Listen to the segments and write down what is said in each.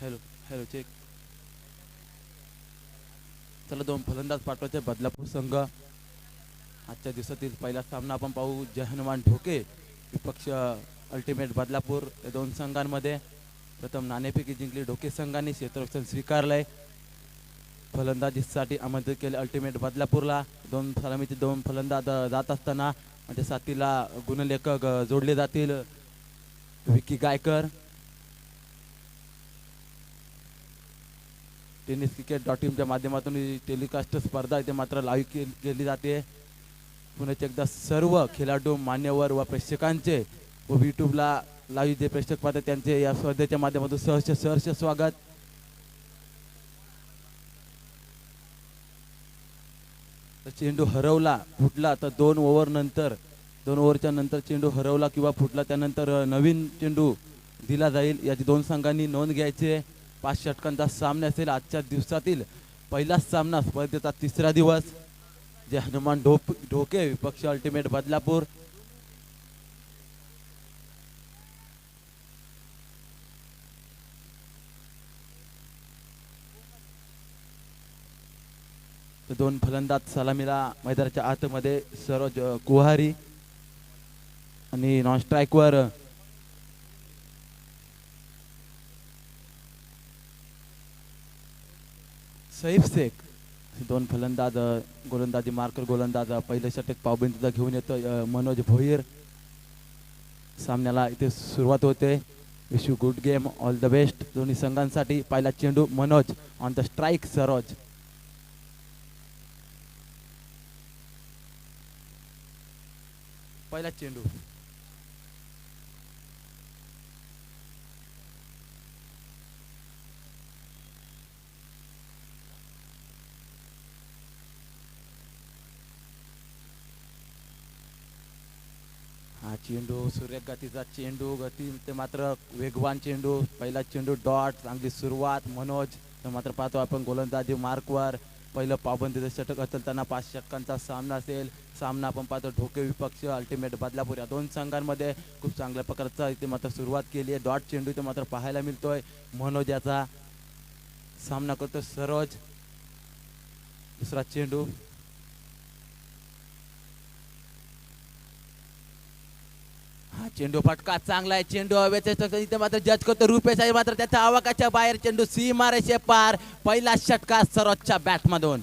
Hello hello check. चला दोन फलंदाज पाठवायचे बदलापूर संघ. आजच्या दिवसातील पहिला सामना आपण पाहू. जय हनुमान ढोके विपक्ष अल्टिमेट बदलापूर या दोन संघांमध्ये. प्रथम नाणेफेकी जिंकली ढोके संघाने, क्षेत्ररक्षण स्वीकारलंय. फलंदाजीसाठी आमंत्रित केले अल्टिमेट बदलापूरला. दोन सलामीचे दोन फलंदाज जात असताना म्हणजे साथीला गुणलेखक जोडले जातील. Vicky Gaikar. Tennis cricket dot इनच्या माध्यमातून ही टेलिकास्ट स्पर्धा इथे मात्र लाईव्ह केली जाते. पुन्हा एकदा सर्व खेळाडू, मान्यवर व प्रेक्षकांचे व यूट्यूबला लाईव्ह जे प्रेक्षक पाहतात त्यांचे या स्पर्धेच्या माध्यमातून सहर्ष स्वागत. चेंडू हरवला, फुटला तर 2 ओव्हरच्या नंतर चेंडू हरवला किंवा फुटला त्यानंतर नवीन चेंडू दिला जाईल. याची दोन संघांनी नोंद घ्यायची. 5 षटकांचा सामना असेल आजच्या दिवसातील पहिला सामना, स्पर्धेचा तिसरा दिवस. जे हनुमान ढोके विपक्ष अल्टिमेट बदलापूर. दोन फलंदाज सलामीला मैदानाच्या आतमध्ये सरोज कुहारी आणि नॉन स्ट्राईकवर सैफ शेख. दोन फलंदाज गोलंदाजी मार्कर गोलंदाज पहिलं षटक पावबिंदूचा घेऊन येतो मनोज भोईर. सामन्याला इथे सुरुवात होते. Wish you good game, all the best दोन्ही संघांसाठी. पहिला चेंडू Manoj, on the strike Saroj. पहिला चेंडू हा चेंडू सूर्यगतीचा चेंडू, गती ते मात्र वेगवान चेंडू. पहिला चेंडू डॉट, चांगली सुरुवात मनोज. तर मात्र पाहतो आपण गोलंदाजी मार्कवर. पहिलं पाबंदीचं षटक अचलताना 5 षटकांचा सामना असेल. सामना आपण पाहतो ढोके विपक्ष अल्टिमेट बदलापूर या दोन संघांमध्ये. खूप चांगल्या प्रकारचा इथे मात्र सुरुवात केली आहे. डॉट चेंडू इथे मात्र पाहायला मिळतोय. मनोज याचा सामना करतो सरोज. दुसरा चेंडू हा चेंडू फटका चांगला आहे. चेंडू हवेचा इथे मात्र जज करतो रुपेश आहे, मात्र त्याच्या आवाकाच्या बाहेर चेंडू सीमारेषे पार. पहिला षटका सरोजच्या बॅटमधून.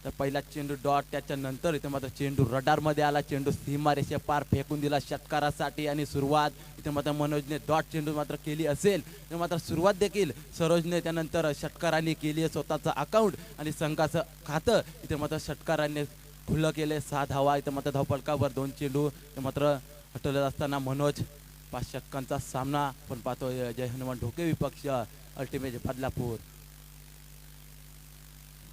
तर पहिला चेंडू डॉट, त्याच्यानंतर इथे मात्र चेंडू रडारमध्ये आला. चेंडू सीमारेषे पार फेकून दिला षटकारासाठी आणि सुरुवात इथे मात्र मनोजने डॉट चेंडू मात्र केली असेल. तर मात्र सुरुवात देखील सरोजने त्यानंतर षटकारांनी केली आहे. स्वतःचं अकाउंट आणि संघाचं खातं इथे मात्र षटकारांनी खुलं केले. 6 धावा इथे मात्र धावफलकावर 2 चेंडू ते मात्र हटवले असताना मनोज. 5 षटकांचा सामना पण पाहतो जय हनुमान ढोके विपक्ष अल्टिमेट बदलापूर.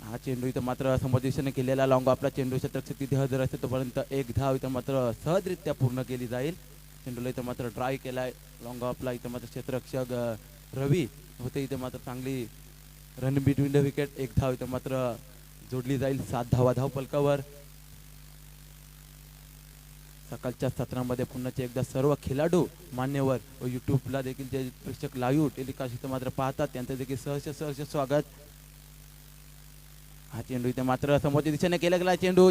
हा चेंडू इथं मात्र समोर दिशेने केलेला लॉंग आपला चेंडू क्षेत्ररक्षक तिथे हजर असते तोपर्यंत 1 धाव इथं मात्र सहजरित्या पूर्ण केली जाईल. चेंडूला इथं मात्र ड्राय केलाय लॉंग आपला. इथं मात्र क्षेत्ररक्षक रवी होते. इथे मात्र चांगली रन बिटवीन द विकेट. 1 धाव इथं मात्र जोडली जाईल. 7 धावा धावफलकावर. सकाळच्या सत्रामध्ये पुन्हा एकदा सर्व खेळाडू, मान्यवर व यूट्यूबला देखील जे प्रेक्षक लाईव्ह टेलिकास्ट इथं मात्र पाहतात त्यांचं देखील सहर्ष स्वागत. हा चेंडू इथे मात्र समोरच्या दिशेने केला गेला. चेंडू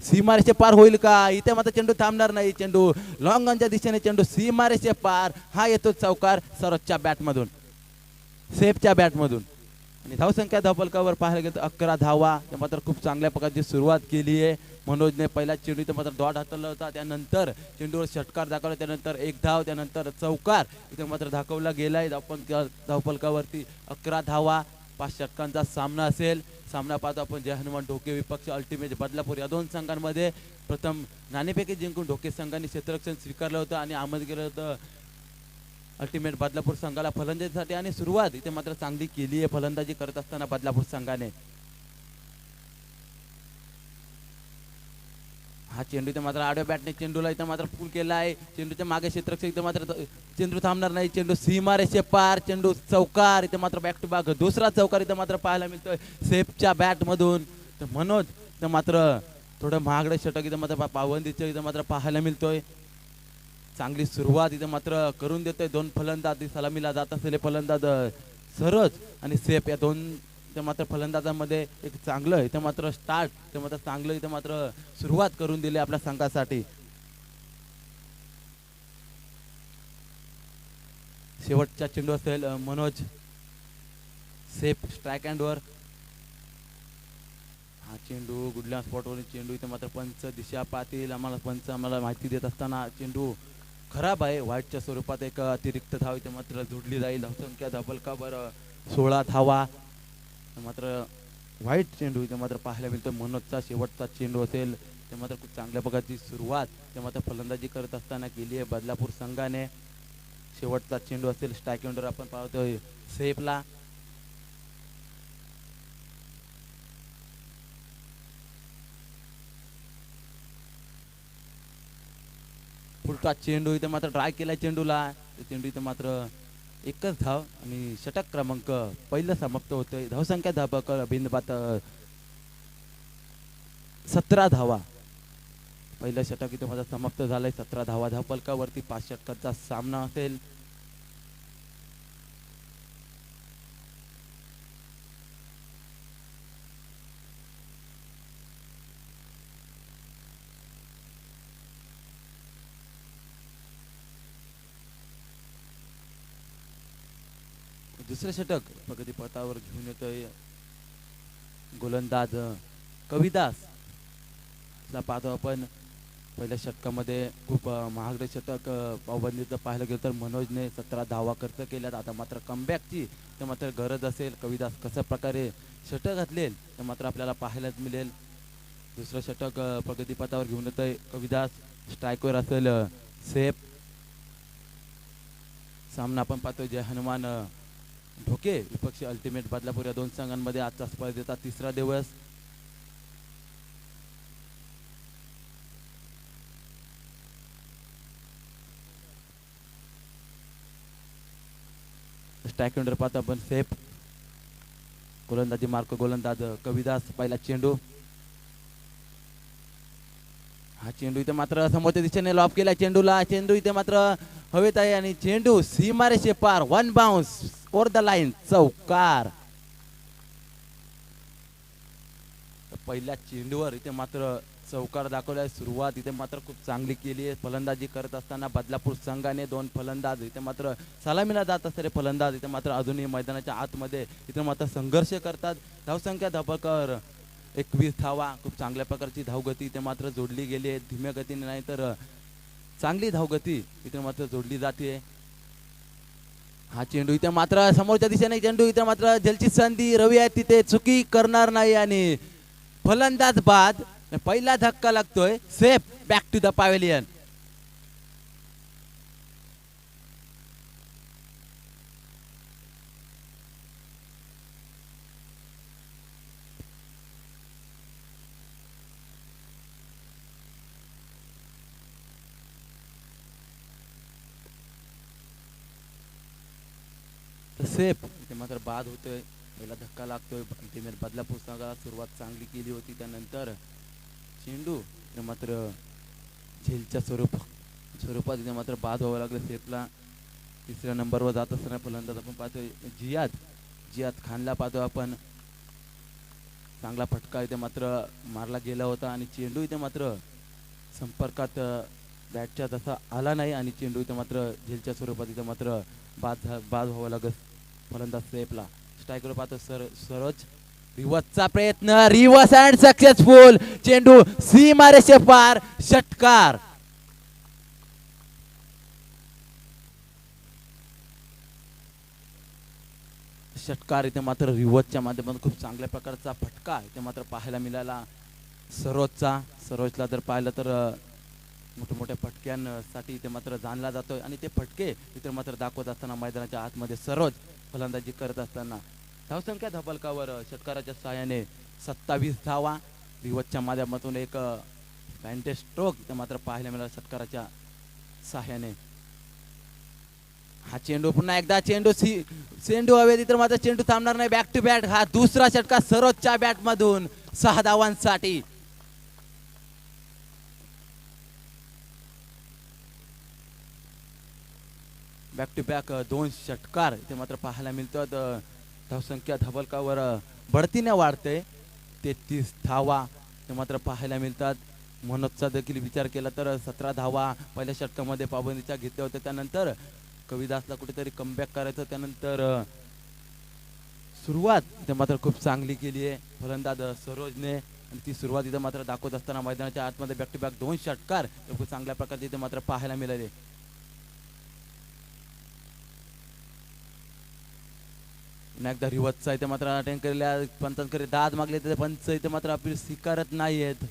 सीमारेषे पार होईल का? इथे मात्र चेंडू थांबणार नाही. चेंडू लॉंगनच्या दिशेने चेंडू सीमारेषे पार. हा येतो चौकार सरोजच्या बॅटमधून, सेफच्या बॅटमधून. आणि धावसंख्या धावफलकावर पाहायला गेलं तर 11 धावा. ते मात्र खूप चांगल्या प्रकारची सुरुवात केली आहे. मनोजने पहिला चेंडू इथे मात्र डॉट हाताळला होता. त्यानंतर चेंडूवर षटकार दाखवला. त्यानंतर 1 धाव, त्यानंतर चौकार इथे मात्र दाखवला गेलाय. धावफलकावरती 11 धावा. 5 षटकांचा सामना असेल. सामना पाहतो आपण जय हनुमान ढोके विपक्ष अल्टिमेट बदलापूर या दोन संघांमध्ये. प्रथम नाणेफेकी जिंकून ढोके संघाने क्षेत्ररक्षण स्वीकारलं होतं आणि आमंत्रित केलं होतं अल्टिमेट बदलापूर संघाला फलंदाजीसाठी. आणि सुरुवात इथे मात्र चांगली केली आहे फलंदाजी करत असताना बदलापूर संघाने. हा चेंडू इथे मात्र आडव्या बॅटने चेंडूला इथं मात्र फुल केला आहे. चेंडूच्या मागे क्षेत्ररक्षक इथं मात्र चेंडू थांबणार नाही. चेंडू सीमारेषे पार. चेंडू चौकार इथे मात्र बॅक टू बॅक दुसरा चौकार इथं मात्र पाहायला मिळतोय सेफच्या बॅटमधून. तर मनोज इथं मात्र थोडं महागडे षटक इथं मात्र पाबंदीचं इथं मात्र पाहायला मिळतोय. चांगली सुरुवात इथे मात्र करून देतोय. दोन फलंदाज सलामीला जात असलेले फलंदाज सरज आणि सेफ या दोन इथे मात्र फलंदाजामध्ये एक चांगलं इथे मात्र स्टार्ट इथे मात्र चांगलं इथे मात्र सुरुवात करून दिली आपल्या संघासाठी. शेवटचा चेंडू असेल मनोज सेफ स्ट्राईक हँड वर. हा चेंडू गुडल्या स्पॉटवरील चेंडू इथे मात्र पंच दिशा पाटील आम्हाला माहिती देत असताना चेंडू खराब आहे. व्हाईटच्या स्वरूपात एक अतिरिक्त धाव इथे मात्र जोडली जाईल. धावसंख्या धबलकावर 16 धावा. मात्र व्हाईट चेंडू इथे मात्र पाहायला मिळतो. मनोजचा शेवटचा चेंडू असेल ते मात्र खूप चांगल्या प्रकारची सुरुवात ते मात्र फलंदाजी करत असताना केली आहे बदलापूर संघाने. शेवटचा चेंडू असेल स्ट्राईक एंडवर आपण पाहतोय सेफला. फुलटा चेंडू इथे मात्र ट्राय केला चेंडूला. चेंडू इथे मात्र एकच धाव आणि षटक क्रमांक पहिलं समाप्त होतोय. धावसंख्या धाबक बिंदबात 17 धावा. पहिलं षटक इथे माझा समाप्त झालंय. 17 धावा. धावफलकावरती 5 षटकांचा सामना असेल. दुसरे षटक प्रगती पथावर घेऊन येतोय गोलंदाज कविदास. पाहतो आपण पहिल्या षटकामध्ये खूप महागडे षटक पावबंदीचं पाहायला गेलं तर मनोजने 17 धावा खर्च केल्यात. आता मात्र कमबॅकची तर मात्र गरज असेल. कविदास कशा प्रकारे षटक घातलेल तर मात्र आपल्याला पाहायलाच मिळेल. दुसरं षटक प्रगतीपथावर घेऊन येतोय कविदास. स्ट्राईकवर असेल सेफ. सामना आपण पाहतोय जय हनुमान ढोके विपक्षी अल्टिमेट बदलापूर या दोन संघांमध्ये आजचा स्पर्धेचा तिसरा दिवस. स्ट्राईक एंडवर पाहतो आपण सेफ. गोलंदाजी मार्क गोलंदाज कविदास. पहिला चेंडू. हा चेंडू इथे मात्र समोरच्या दिशेने लॉब केला चेंडूला. चेंडू इथे मात्र हवेत आहे आणि चेंडू सीमारेषे पार. 1 बाउन्स ओव्हर द लाईन. चौकार. पहिल्या चेंडूवर इथे मात्र चौकार दाखवलाय. सुरुवात इथे मात्र खूप चांगली केली आहे. फलंदाजी करत असताना बदलापूर संघाने दोन फलंदाज इथे मात्र सलामीला जात असणारे फलंदाज इथे मात्र अजूनही मैदानाच्या आतमध्ये इथे मात्र संघर्ष करतात. धावसंख्या धबकर 21 धावा. खूप चांगल्या प्रकारची धावगती इथे मात्र जोडली गेली आहे. धीम्या गतीने नाही तर चांगली धावगती इथे मात्र जोडली जाते. हा चेंडू इथे मात्र समोरच्या दिशेने चेंडू इथे मात्र जलची संधी. रवी आहे तिथे चुकी करणार नाही आणि फलंदाज बाद. पहिला धक्का लागतोय. Safe back to the pavilion. Safe इथे मात्र बाद होतोय. पहिला धक्का लागतोय. बदलापूर संघाला सुरुवात चांगली केली होती. त्यानंतर चेंडू इथे मात्र झेलच्या स्वरूपात इथे मात्र बाद व्हावं लागलं सेफला. तिसऱ्या नंबरवर जात असताना फलंदाज आपण पाहतोय जियाद खानला पाहतोय आपण. चांगला फटका इथे मात्र मारला गेला होता आणि चेंडू इथे मात्र संपर्कात बॅटच्या तसा आला नाही आणि चेंडू इथे मात्र झेलच्या स्वरूपात इथे मात्र बाद व्हावं लागत फलंदाज सेफला. स्ट्राईकवर पाहतो सरोज. रिवर्सचा प्रयत्न. Reverse and successful. चेंडू सीमारेषे पार. षटकार. षटकार इथे मात्र रिवर्सच्या माध्यमातून खूप चांगल्या प्रकारचा फटका इथे मात्र पाहायला मिळाला सरोजला जर पाहिलं तर मोठ्या फटक्यांसाठी इथे मात्र जाणला जातोय आणि ते फटके इथे मात्र दाखवत असताना मैदानाच्या आतमध्ये सरोज फलंदाजी करत असताना धावसंख्या धबलकावर षटकाराच्या सहाय्याने 27 धावा. रिवर्सच्या माध्यमातून एक फॅन्टे स्ट्रोक इथे मात्र पाहायला मिळाला षटकाराच्या सहाय्याने. हा चेंडू पुन्हा एकदा चेंडू हवे तिथे मात्र चेंडू थांबणार नाही. Back to bat. हा दुसरा षटकार सरोजच्या बॅट मधून 6 धावांसाठी. बॅक टू बॅक 2 षटकार इथे मात्र पाहायला मिळतात. धावसंख्या धबलकावर बढतीने वाढते. 33 धावा ते मात्र पाहायला मिळतात. मनोजचा देखील विचार केला तर 17 धावा पहिल्या षटकामध्ये पाबंदीच्या घेतल्या होत्या. त्यानंतर कविदासला कुठेतरी कमबॅक करायचं. त्यानंतर सुरुवात इथे मात्र खूप चांगली केली आहे फलंदाज सरोजने आणि ती सुरुवात इथं मात्र दाखवत असताना मैदानाच्या आतमध्ये बॅक टू बॅक 2 षटकार खूप चांगल्या प्रकारचे इथे मात्र पाहायला मिळाले. एकदा रिवतचा इथे मात्र अटेंड केलेल्या पंचांकडे दाद मागले तर पंच इथे मात्र अपील स्वीकारत नाही आहेत.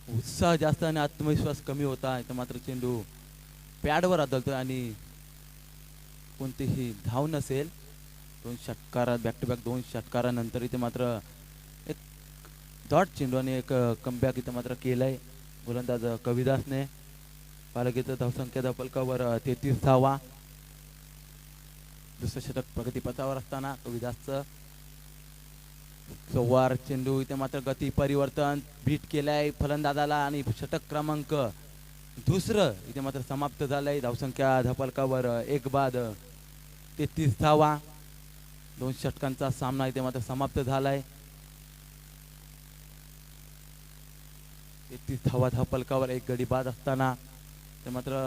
उत्साह जास्त आणि आत्मविश्वास कमी होता. इथे मात्र चेंडू पॅडवर आदळतोय आणि कोणतीही धाव नसेल. 2 षटकार बॅक टू बॅक 2 षटकारानंतर इथे मात्र एक डॉट चेंडू आणि एक कमबॅक इथे मात्र केलाय गोलंदाज कविदासने. पालकीचं धावसंख्या धपलकावर 33 धावा. दुसरं षटक प्रगतीपथावर असताना कविदासचं सव्वार चेंडू इथे मात्र गती परिवर्तन बीट केलाय फलंदाजाला आणि षटक क्रमांक दुसरं इथे मात्र समाप्त झालंय. धावसंख्या धपलकावर 1 बाद 33 धावा. 2 षटकांचा सामना इथे मात्र समाप्त झालाय. 33 धावा धपलकावर 1 गडी बाद असताना ते मात्र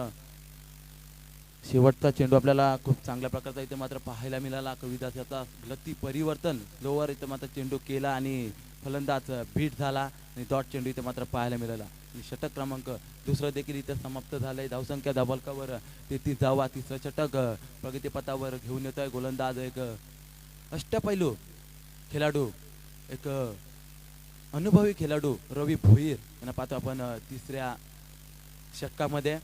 शेवटचा चेंडू आपल्याला खूप चांगल्या प्रकारचा इथे मात्र पाहायला मिळाला. कविदास याचा गती परिवर्तन लोवर इथे मात्र चेंडू केला आणि फलंदाज बीट झाला आणि डॉट चेंडू इथे मात्र पाहायला मिळाला. षटक क्रमांक दुसरं देखील इथे समाप्त झालंय. धावसंख्या धबलकावर 33 धावा. तिसरं षटक प्रगतीपथावर घेऊन येत आहे गोलंदाज एक अष्टपैलू खेळाडू एक अनुभवी खेळाडू रवी भोईर यांना पाहतो आपण तिसऱ्या षटकामध्ये.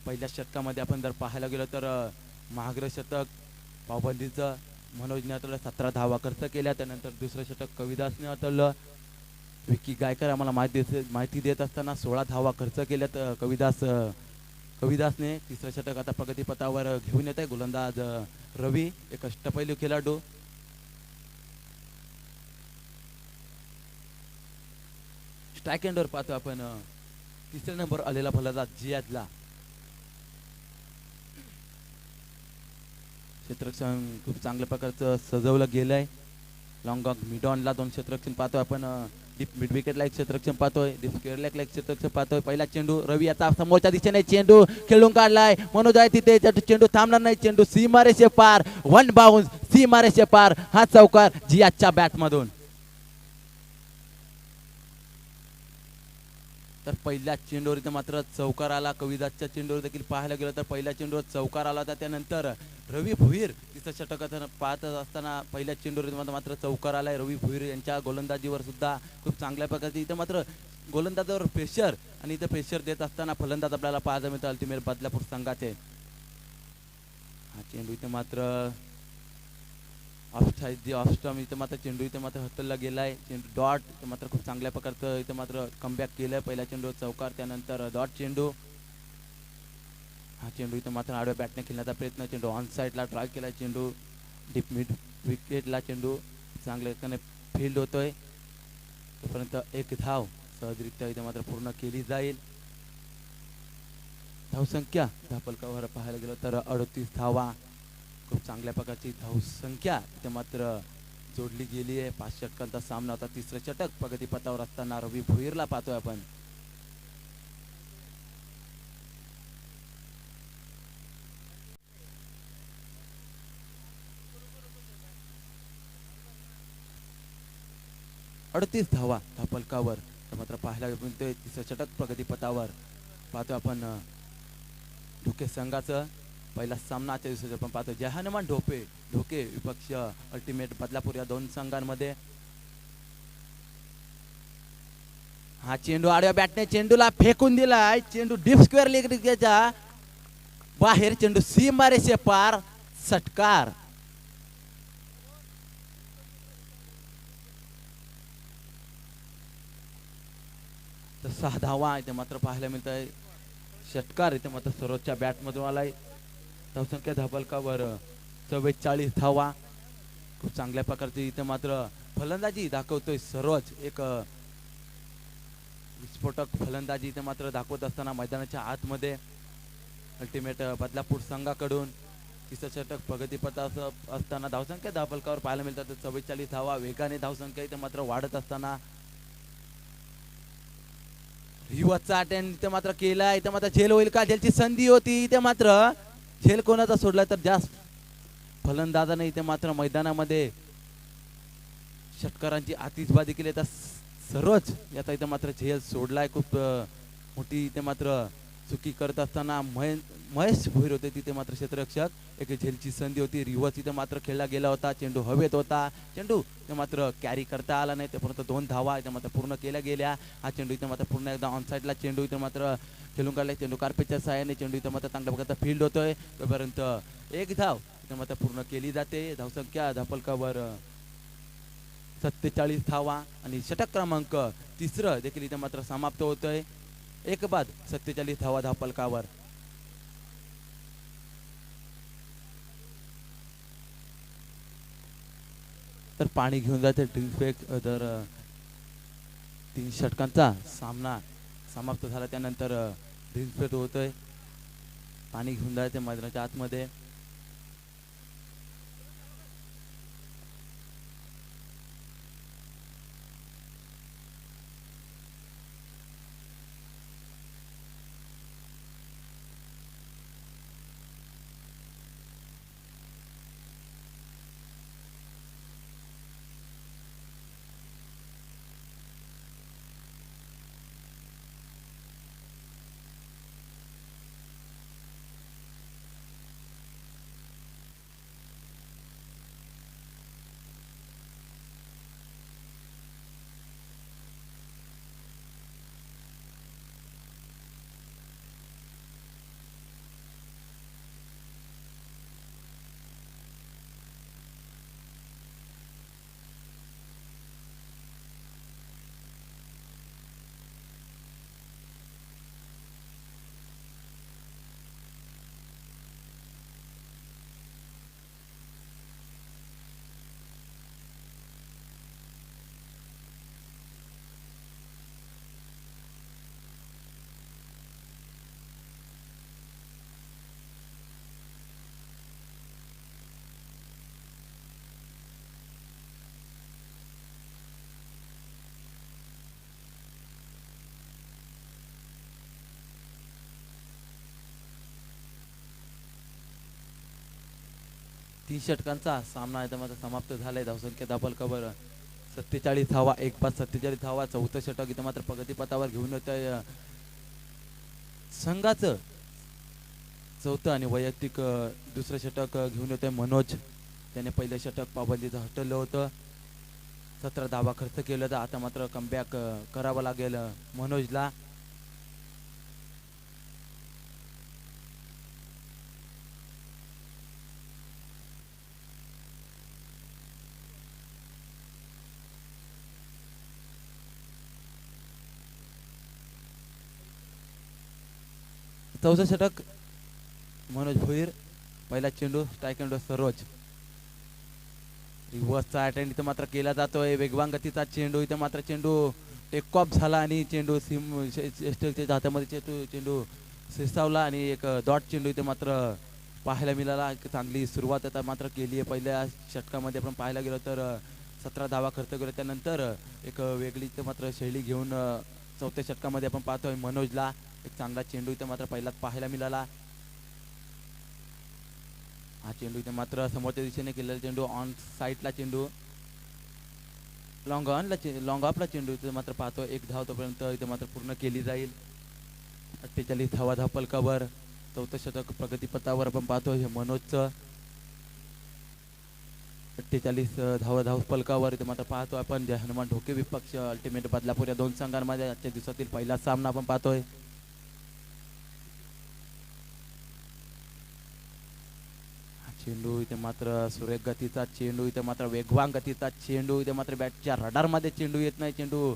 पहिल्या षटकामध्ये आपण जर पाहायला गेलो तर महाग्र षटक पावबंदीचं मनोजने हाताळलं 17 धावा खर्च केल्या. त्यानंतर दुसरं षटक कविदासने हाताळलं. विकी गायकर आम्हाला माहिती देत असताना 16 धावा खर्च केल्यात कविदासने. तिसरं षटक आता प्रगतीपथावर घेऊन येत आहे गोलंदाज रवी एक अष्टपैलू खेळाडू. स्ट्राईक एंडवर पाहतो आपण तिसऱ्या नंबर आलेला फलंदाज जियादला. क्षेत्ररक्षण खूप चांगल्या प्रकारचं सजवलं गेलंय. लॉंग ऑफ मिडॉनला 2 क्षेत्ररक्षण पाहतोय आपण. डीप मिड विकेटला 1 क्षेत्ररक्षण पाहतोय. डीप स्क्वेअरला 1 क्षेत्ररक्षण पाहतोय. पहिला चेंडू रवी आता समोरच्या दिशेने चेंडू खेळून काढलाय. मनोज आहे तिथे चेंडू थांबणार नाही. चेंडू सीमारेषे पार 1 बाउन्स सीमारेषे पार. हा चौकार जियादच्या बॅट मधून. तर पहिल्या चेंडूवर इथे मात्र चौकार आला. कविदासच्या चेंडूवर देखील पाहायला गेलं तर पहिल्या चेंडूवर चौकार आला होता. त्यानंतर रवी भोईर तिथं षटक पाहत असताना पहिल्या चेंडूवर मात्र चौकार आलाय. रवी भोईर यांच्या गोलंदाजीवर सुद्धा खूप चांगल्या प्रकारचे इथं मात्र गोलंदाजावर प्रेशर आणि इथं प्रेशर देत असताना फलंदाज आपल्याला पाहायला मिळतो अल्टिमेट बदलापूर संघाचे. हा चेंडू इथे मात्र ऑफस्टॉम इथे मात्र चेंडू इथे मात्र हतलला गेलाय. चेंडू डॉट इथे मात्र खूप चांगल्या प्रकारचं इथे मात्र कमबॅक केलंय. पहिल्या चेंडूवर चौकार त्यानंतर डॉट चेंडू. हा चेंडू इथे मात्र आडव्या बॅटने खेळण्याचा प्रयत्न. चेंडू ऑन साईडला ट्राय केला. चेंडू डीप मिड विकेटला चेंडू चांगल्या फील्ड होतोय. तोपर्यंत 1 धाव सहजरित्या इथे मात्र पूर्ण केली जाईल. धावसंख्या धापलकावर पाहायला गेलं तर 38 धावा. खूप चांगल्या प्रकारची धावसंख्या इथे मात्र जोडली गेली आहे. 5 षटकांचा सामना होता. तिसरं षटक प्रगतीपथावर असताना रवी भोईरला पाहतोय आपण. अडतीस धावा धापलकावर मात्र पाहायला मिळतोय. तिसरं षटक प्रगतीपथावर पाहतोय आपण ढोके संघाचं. पहिला सामनाच्या दिवशी आपण पाहतो जय हनुमान ढोके विपक्ष अल्टिमेट बदलापूर या 2 संघांमध्ये. हा चेंडू आडव्या बॅटने चेंडूला फेकून दिलाय. चेंडू डीप स्क्वेअर लेगच्या बाहेर. चेंडू सीमारेषे पार षटकार. तर 6 धावा इथे मात्र पाहायला मिळत आहे. षटकार इथे मात्र सरोजच्या बॅट मधून आलाय. धावसंख्या धापलकावर 44 धावा. खूप चांगल्या प्रकारची इथे मात्र फलंदाजी दाखवतोय सरोज. एक विस्फोटक फलंदाजी इथे मात्र दाखवत असताना मैदानाच्या आतमध्ये अल्टिमेट बदलापूर संघाकडून तिसरं षटक प्रगतीपथावर असताना धावसंख्या धावफलकावर पाहायला मिळतात 44 धावा वेगाने धावसंख्या इथे मात्र वाढत असताना रिवर्सचा अटेम्प्ट इथे मात्र केला इथे मात्र झेल होईल का झेलची संधी होती इथे मात्र झेल कोणाचा सोडला तर जास्त फलंदाजाने इथे मात्र मैदानामध्ये षटकारांची आतिषबाजी केली तर सरोज याचा इथे मात्र झेल सोडलाय खूप मोठी इथे मात्र चुकी करत असताना महेश भोईर होते तिथे मात्र क्षेत्ररक्षक एक झेलची संधी होती रिव्हर्स इथे मात्र खेळला गेला होता चेंडू हवेत होता चेंडू इथे मात्र कॅरी करता आला नाही ते परंतु 2 धावा इथे मात्र पूर्ण केल्या गेल्या हा चेंडू इथे मात्र पुन्हा एकदा ऑन साईडला चेंडू इथे मात्र खेळून काढला चेंडू कार्पेटच्या सहाय्याने चेंडू इथे मात्र चांगल्या प्रकारचा फील्ड होतोय तोपर्यंत एक धाव इथे मात्र पूर्ण केली जाते धावसंख्या धावफलकावर 47 धावा आणि षटक क्रमांक तिसरं देखील इथे मात्र समाप्त होतोय एक बाद 47 धावा धावफलकावर तर पाणी घेऊन जाते ड्रिंक तर 3 षटकांचा सामना समाप्त झाला त्यानंतर ड्रिंक होतोय पाणी घेऊन जाते मैदानाच्या आतमध्ये 3 षटकांचा सामना आहे त्यामध्ये समाप्त झालाय धावसंख्या धावफलकावर 47 धावा एक बाद 47 धावा चौथं षटक इथे मात्र प्रगतीपथावर घेऊन येतोय संघाचं चौथं आणि वैयक्तिक दुसरं षटक घेऊन येतोय मनोज त्याने पहिलं षटक पाबंदीचं हटवलं होतं 17 धावा खर्च केला तर आता मात्र कमबॅक करावं लागेल मनोजला चौथं षटक मनोज भोईर पहिला चेंडू स्ट्राईक एंड सरोज रिव्हर्सचा अटेम्प्ट इथे मात्र केला जातोय वेगवान गतीचा चेंडू इथे मात्र चेंडू टेक ऑफ झाला आणि चेंडू सिमच्या हातामध्ये चेंडू शिरसावला आणि एक डॉट चेंडू इथे मात्र पाहायला मिळाला चांगली सुरुवात आता मात्र केली आहे पहिल्या षटकामध्ये आपण पाहायला गेलो तर 17 धावा खर्च केला त्यानंतर एक वेगळी इथे मात्र शैली घेऊन चौथ्या षटकामध्ये आपण पाहतोय मनोजला एक चांगला चेंडू इथे मात्र पहिलाच पाहायला मिळाला हा चेंडू इथे मात्र समोरच्या दिशेने केलेला चेंडू ऑन साईडला चेंडू लॉंग ऑफला चेंडू इथे मात्र पाहतो एक धाव तोपर्यंत इथे मात्र पूर्ण केली जाईल 48 धावा धावफलकावर चौथं षटक प्रगतीपथावर आपण पाहतो हे मनोजचं 48 धावा धावफलकावर इथे मात्र पाहतो आपण जे हनुमान ढोके विपक्ष अल्टिमेट बदलापूर या 2 संघांमध्ये आजच्या दिवसातील पहिला सामना आपण पाहतोय चेंडू इथे मात्र सुरेख गतीचा चेंडू इथे मात्र वेगवान गतीचा चेंडू इथे मात्र बॅटच्या रडार मध्ये चेंडू येत नाही चेंडू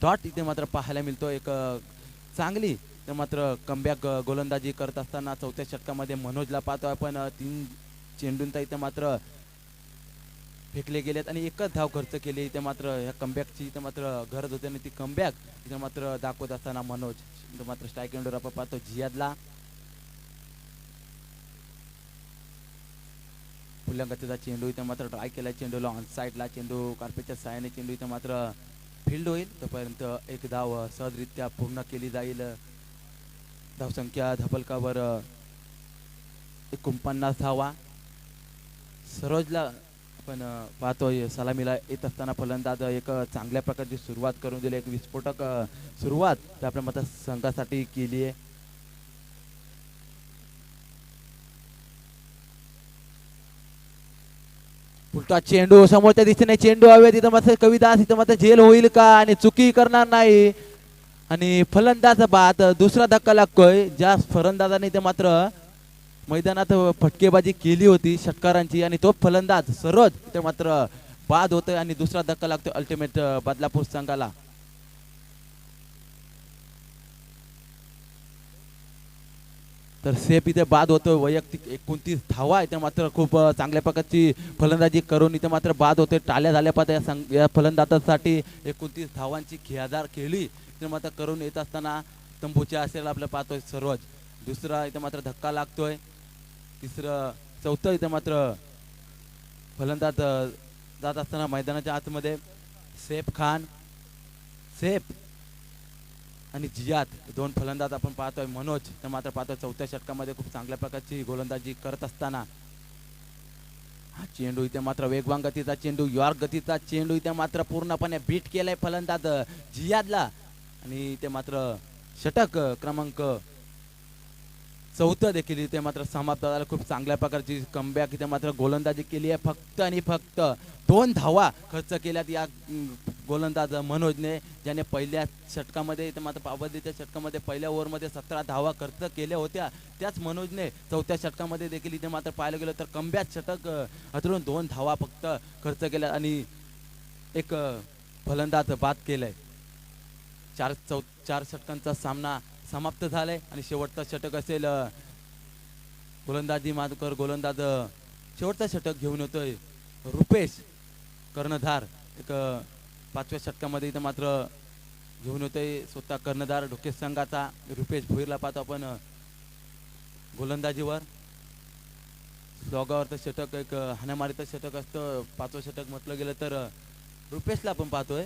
डॉट इथे मात्र पाहायला मिळतो एक चांगली ते मात्र कमबॅक गोलंदाजी करत असताना चौथ्या षटकामध्ये मनोजला पाहतो आपण 3 चेंडूंचा इथे मात्र फेकले गेलेत आणि एकच धाव खर्च केली इथे मात्र या कमबॅकची इथे मात्र गरज होते आणि ती कमबॅक इथे मात्र दाखवत असताना मनोज इथे मात्र स्ट्राईक एंडवर आपण पाहतो जियादला फुल्यांगतीचा चेंडू इथे मात्र ट्राय केला, चेंडूला ऑन साईडला, चेंडू कार्पेटच्या साहाय्याने चेंडू इथे मात्र फील्ड होईल. तोपर्यंत एक धाव सहजरित्या पूर्ण केली जाईल. धावसंख्या धपलकावर 49 धावा. सरोजला आपण पाहतोय सलामीला येत असताना फलंदाज एक चांगल्या प्रकारची सुरुवात करून दिली, एक विस्फोटक सुरुवात ते आपल्या मतदारसंघासाठी केली आहे. उलटा चेंडू समोरच्या दिशेने चेंडू हवे, तिथं मात्र कविदास इथं मात्र झेल होईल का आणि चुकी करणार नाही आणि फलंदाज बाद. दुसरा धक्का लागतोय. ज्या फलंदाजाने इथे मात्र मैदानात फटकेबाजी केली होती षटकारांची आणि तो फलंदाज सरोज इथे मात्र बाद होतोय आणि दुसरा धक्का लागतोय अल्टिमेट बदलापूर संघाला. तर सेफ इथे बाद होतोय. वैयक्तिक 29 धावा इथे मात्र खूप चांगल्या प्रकारची फलंदाजी करून इथे मात्र बाद होते. टाळ्या झाल्या पाहिजे या फलंदाजासाठी. 29 धावांची खेळादार खेळली इथे मात्र करून येत असताना तंबूच्या असेल आपलं पाहतोय सरोज. दुसरा इथे मात्र धक्का लागतोय. तिसरं चौथं इथे मात्र फलंदाज जात असताना मैदानाच्या आतमध्ये सेफ खान, सेफ आणि जियाद दोन फलंदाज आपण पाहतोय. मनोज तर मात्र पाहतोय चौथ्या षटकामध्ये खूप चांगल्या प्रकारची गोलंदाजी करत असताना हा चेंडू इथे मात्र वेगवान गतीचा चेंडू, यॉर्क गतीचा चेंडू इथे मात्र पूर्णपणे बीट केलाय फलंदाज जियादला आणि इथे मात्र षटक क्रमांक चौथं देखील इथे मात्र समाप्त झाला. खूप चांगल्या प्रकारची कमबॅक इथे मात्र गोलंदाजी केली आहे. फक्त आणि फक्त 2 धावा खर्च केल्यात या गोलंदाज मनोजने, ज्याने पहिल्या षटकामध्ये इथे मात्र पावबंदीच्या षटकामध्ये पहिल्या ओव्हरमध्ये 17 धावा खर्च केल्या होत्या. त्याच मनोजने चौथ्या षटकामध्ये देखील इथे मात्र पाहायला गेलं तर कमबॅक षटक हातरून 2 धावा फक्त खर्च केल्या आणि एक फलंदाज बाद केलाय. चार षटकांचा सामना समाप्त झालाय आणि शेवटचा षटक असेल गोलंदाजी माधुकर गोलंदाज शेवटचा षटक घेऊन येतोय रुपेश कर्णधार. एक 5व्या षटकामध्ये इथं मात्र घेऊन येतोय स्वतः कर्णधार ढोके संघाचा रुपेश भोईरला पाहतो आपण गोलंदाजीवर. स्लॉगावरचं षटक एक हाणामारीचं षटक असतं. 5वं षटक म्हटलं गेलं तर रुपेशला आपण पाहतोय.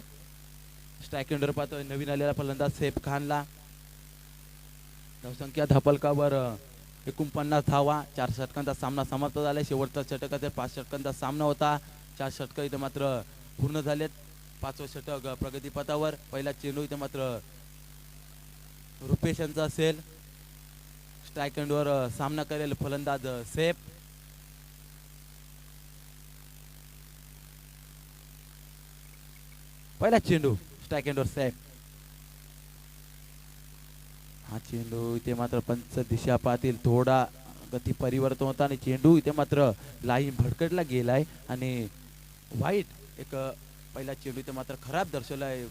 स्ट्राईक एंडर पाहतोय नवीन आलेला फलंदाज सेफ खानला. धावसंख्या धपलकावर 49 धावा. 4 षटकांचा सामना समाप्त झालाय. शेवटचा षटक असेल 5 षटकांचा सामना होता. 4 षटक इथे मात्र पूर्ण झालेत. 5वं षटक प्रगतीपथावर. पहिला चेंडू इथे मात्र रुपेश यांचा असेल. स्ट्राईक एंडवर सामना करेल फलंदाज सेफ. पहिला चेंडू स्ट्राईक एंडवर सेफ. हा चेंडू इथे मात्र पंच दिशा पाहतील. थोडा गती परिवर्तन होता आणि चेंडू इथे मात्र लाईन भडकटला गेलाय आणि वाईट एक पहिला चेंडू इथे मात्र खराब दर्शवलाय.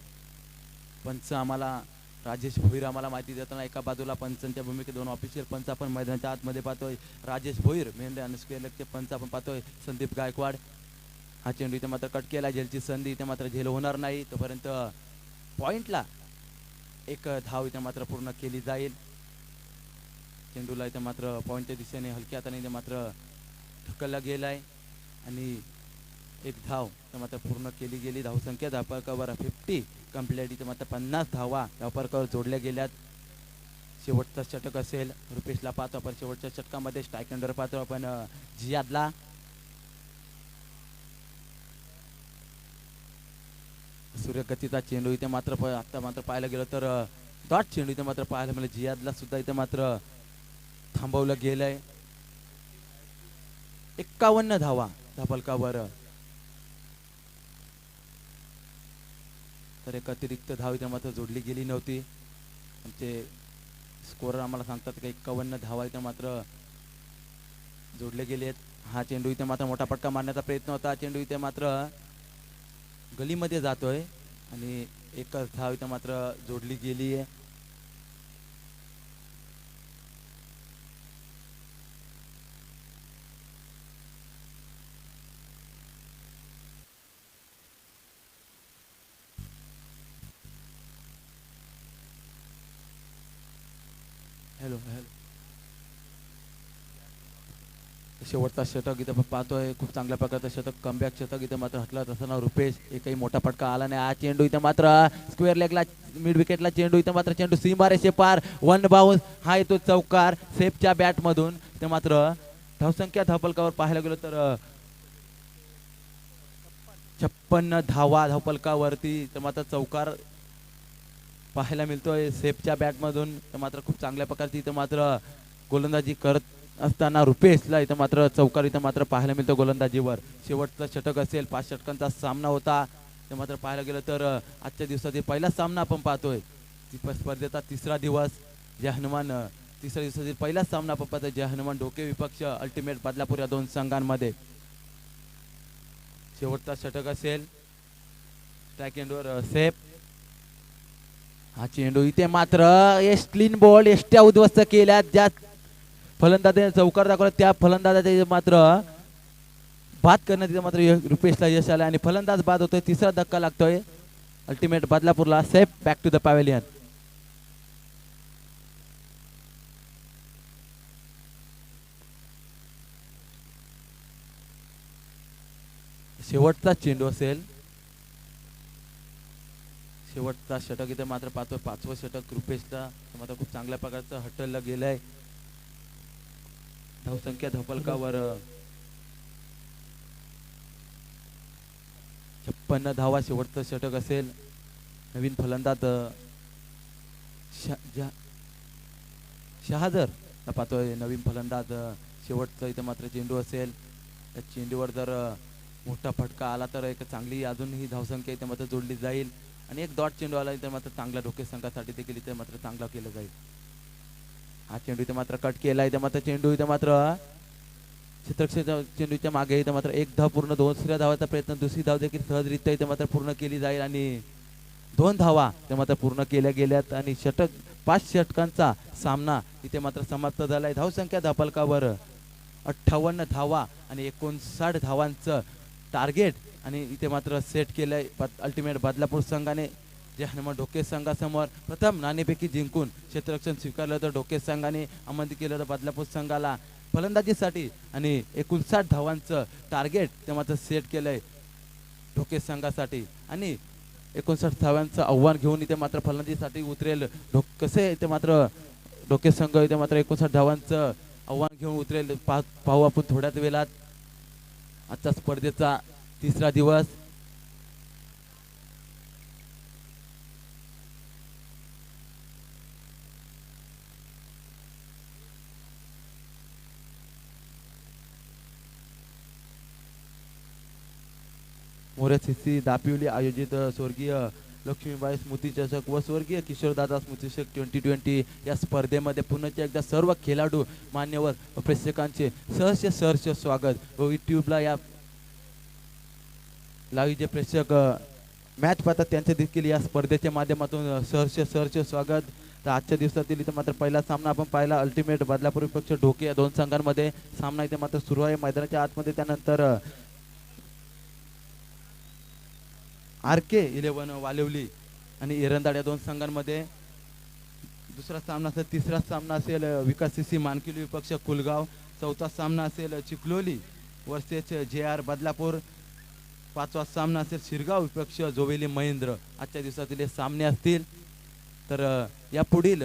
पंच आम्हाला राजेश भोईर आम्हाला माहिती देताना एका बाजूला पंचांच्या भूमिकेत 2 ऑफिशियल पंच आपण मैदानाच्या आतमध्ये पाहतोय. राजेश भोईर मेंढे आणि स्क्वेअरचे पंच आपण पाहतोय संदीप गायकवाड. हा चेंडू इथे मात्र कट केला. झेलची संधी इथे मात्र झेल होणार नाही. तोपर्यंत पॉइंटला एक धाव इथे मात्र पूर्ण केली जाईल. चेंडूला इथे मात्र पॉइंटच्या दिशेने हलक्या हाताने इथे मात्र ढकलला गेलाय आणि एक धाव इथे मात्र पूर्ण केली गेली. धावसंख्या धावपळकावर 50 कंप्लीट. इथे मात्र 50 धावा धावपळकावर जोडल्या गेल्यात. शेवटचा षटक असेल रुपेशला पाहतो आपण. शेवटच्या षटकामध्ये स्ट्राईक एंडर पाहतो आपण जियादला. सूर्यगतीचा चेंडू इथे मात्र आता मात्र पाहायला गेलं तर डॉट चेंडू इथे मात्र पाहायला मिळालं. जियादला सुद्धा इथे मात्र थांबवलं गेलंय. 51 धावा धापलकावर. तर एक अतिरिक्त धाव इथे मात्र जोडली गेली नव्हती. आमचे स्कोरर आम्हाला सांगतात की 51 धावा इथे मात्र जोडले गेले आहेत. हा चेंडू इथे मात्र मोठा पटका मारण्याचा प्रयत्न होता. चेंडू इथे मात्र गलीमध्ये जातोय आणि एकच धाव इथं मात्र जोडली गेली आहे. हॅलो हॅलो शेवटचा षटक इथं पाहतोय, खूप चांगल्या प्रकारचं षटक, कमबॅक षटक इथं मात्र हटलत असताना रुपेश, एकही मोठा फटका आला नाही. हा चेंडू इथं मात्र स्क्वेअर लेगला, मिड विकेटला चेंडू, इथं मात्र चेंडू सीमारेषे पार, वन बाउन्स, हा येतो चौकार सेफच्या बॅटमधून. इथं मात्र धावसंख्या धावपलकावर पाहायला गेलो तर 56 धावा धावपलकावरती. तर मात्र चौकार पाहायला मिळतोय सेफच्या बॅटमधून. तर मात्र खूप चांगल्या प्रकारची इथं मात्र गोलंदाजी करत असताना रुपेशला इथं मात्र चौकार इथं मात्र पाहायला मिळतो गोलंदाजीवर. शेवटचं षटक असेल, 5 षटकांचा सामना होता. ते मात्र पाहायला गेलं तर आजच्या दिवसातील पहिला सामना आपण पाहतोय, स्पर्धेचा तिसरा दिवस. जय हनुमान तिसऱ्या दिवसातील पहिला सामना आपण पाहतोय, जय हनुमान ढोके विपक्ष अल्टिमेट बदलापूर या दोन संघांमध्ये. शेवटचा षटक असेल, ट्रॅक एंडवर सेफ. हा चेंडू इथे मात्र क्लीन बॉल एष्ट्या उद्ध्वस्त केल्या, ज्या फलंदाजाने चौकार दाखवला त्या फलंदाजाचे मात्र बाद करण्यात मात्र रुपेशला यश आलं आणि फलंदाज बाद होतोय. तिसरा धक्का लागतोय अल्टिमेट बदलापूरला. Safe back to the pavilion. शेवटचा चेंडू असेल, शेवटचा षटक इथे मात्र पाहतोय, 5वं षटक रुपेशला मात्र खूप चांगल्या प्रकारचं हटललं गेलंय. धावसंख्या धावपलकावर 56 धावा. शेवटचं षटक असेल, नवीन फलंदाज शहाजर पाहतोय, नवीन फलंदाज. शेवटचं इथे मात्र चेंडू असेल, त्या चेंडूवर जर मोठा फटका आला तर एक चांगली अजूनही धावसंख्या इथे मात्र जोडली जाईल आणि एक डॉट चेंडू आला इथे मात्र चांगला ढोके संघासाठी देखील इथे मात्र चांगला केलं जाईल. हा चेंडू इथे मात्र कट केला. इथे मात्र चेंडू इथे मात्र क्षेत्ररक्षक चेंडूच्या मागे इथे मात्र एक धाव पूर्ण, दुसऱ्या धावाचा प्रयत्न, दुसरी धाव देखील सहजरित्या इथे मात्र पूर्ण केली जाईल आणि 2 धावा इथे मात्र पूर्ण केल्या गेल्यात आणि षटक 5 षटकांचा सामना इथे मात्र समाप्त झालाय. धावसंख्या धावपलकावर 58 धावा आणि 59 धावांचं टार्गेट आणि इथे मात्र सेट केलंय अल्टिमेट बदलापूर संघाने. जे हनुमान ढोके संघासमोर प्रथम नाणेफेकी जिंकून क्षेत्ररक्षण स्वीकारलं तर ढोके संघाने आमंत्रित केलं तर बदलापूर संघाला फलंदाजीसाठी आणि 59 धावांचं टार्गेट ते मात्र सेट केलंय ढोके संघासाठी आणि 59 धावांचं आव्हान घेऊन इथे मात्र फलंदाजीसाठी उतरेल कसे इथे मात्र ढोके संघ इथे मात्र 59 धावांचं आव्हान घेऊन उतरेल पाहू आपण थोड्याच वेळात. आजचा स्पर्धेचा तिसरा दिवस. मोरे सिसी दापिवली आयोजित स्वर्गीय लक्ष्मीबाई स्मृती चषक व स्वर्गीय किशोरदादा स्मृती चषक 2020 या स्पर्धेमध्ये पुन्हा एकदा सर्व खेळाडू मान्यवर प्रेक्षकांचे सहर्ष स्वागत. व यूट्यूबला या लाईव्ह जे प्रेक्षक मॅच पाहतात त्यांचे देखील या स्पर्धेच्या माध्यमातून सहर्ष स्वागत. तर आजच्या दिवसातील इथे मात्र पहिला सामना आपण पाहिला, अल्टिमेट बदलापूर विपक्ष ढोके या दोन संघांमध्ये सामना इथे मात्र सुरू आहे मैदानाच्या आतमध्ये. त्यानंतर RK 11 वालिवली आणि एरंदाड या दोन संघांमध्ये दुसरा सामना असेल. तिसरा सामना असेल विकास सीसी मानकिली विपक्ष कुलगाव. चौथा सामना असेल चिखलोली वर्सेस JR बदलापूर. 5वा सामना असेल शिरगाव विपक्ष जोवेली महेंद्र. आजच्या दिवसातील सामने असतील. तर या पुढील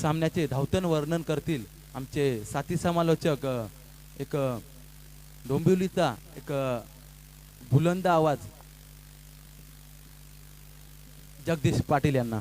सामन्याचे धावतन वर्णन करतील आमचे साथी समालोचक, एक डोंबिवलीचा एक बुलंद आवाज जगदीश पाटील यांना.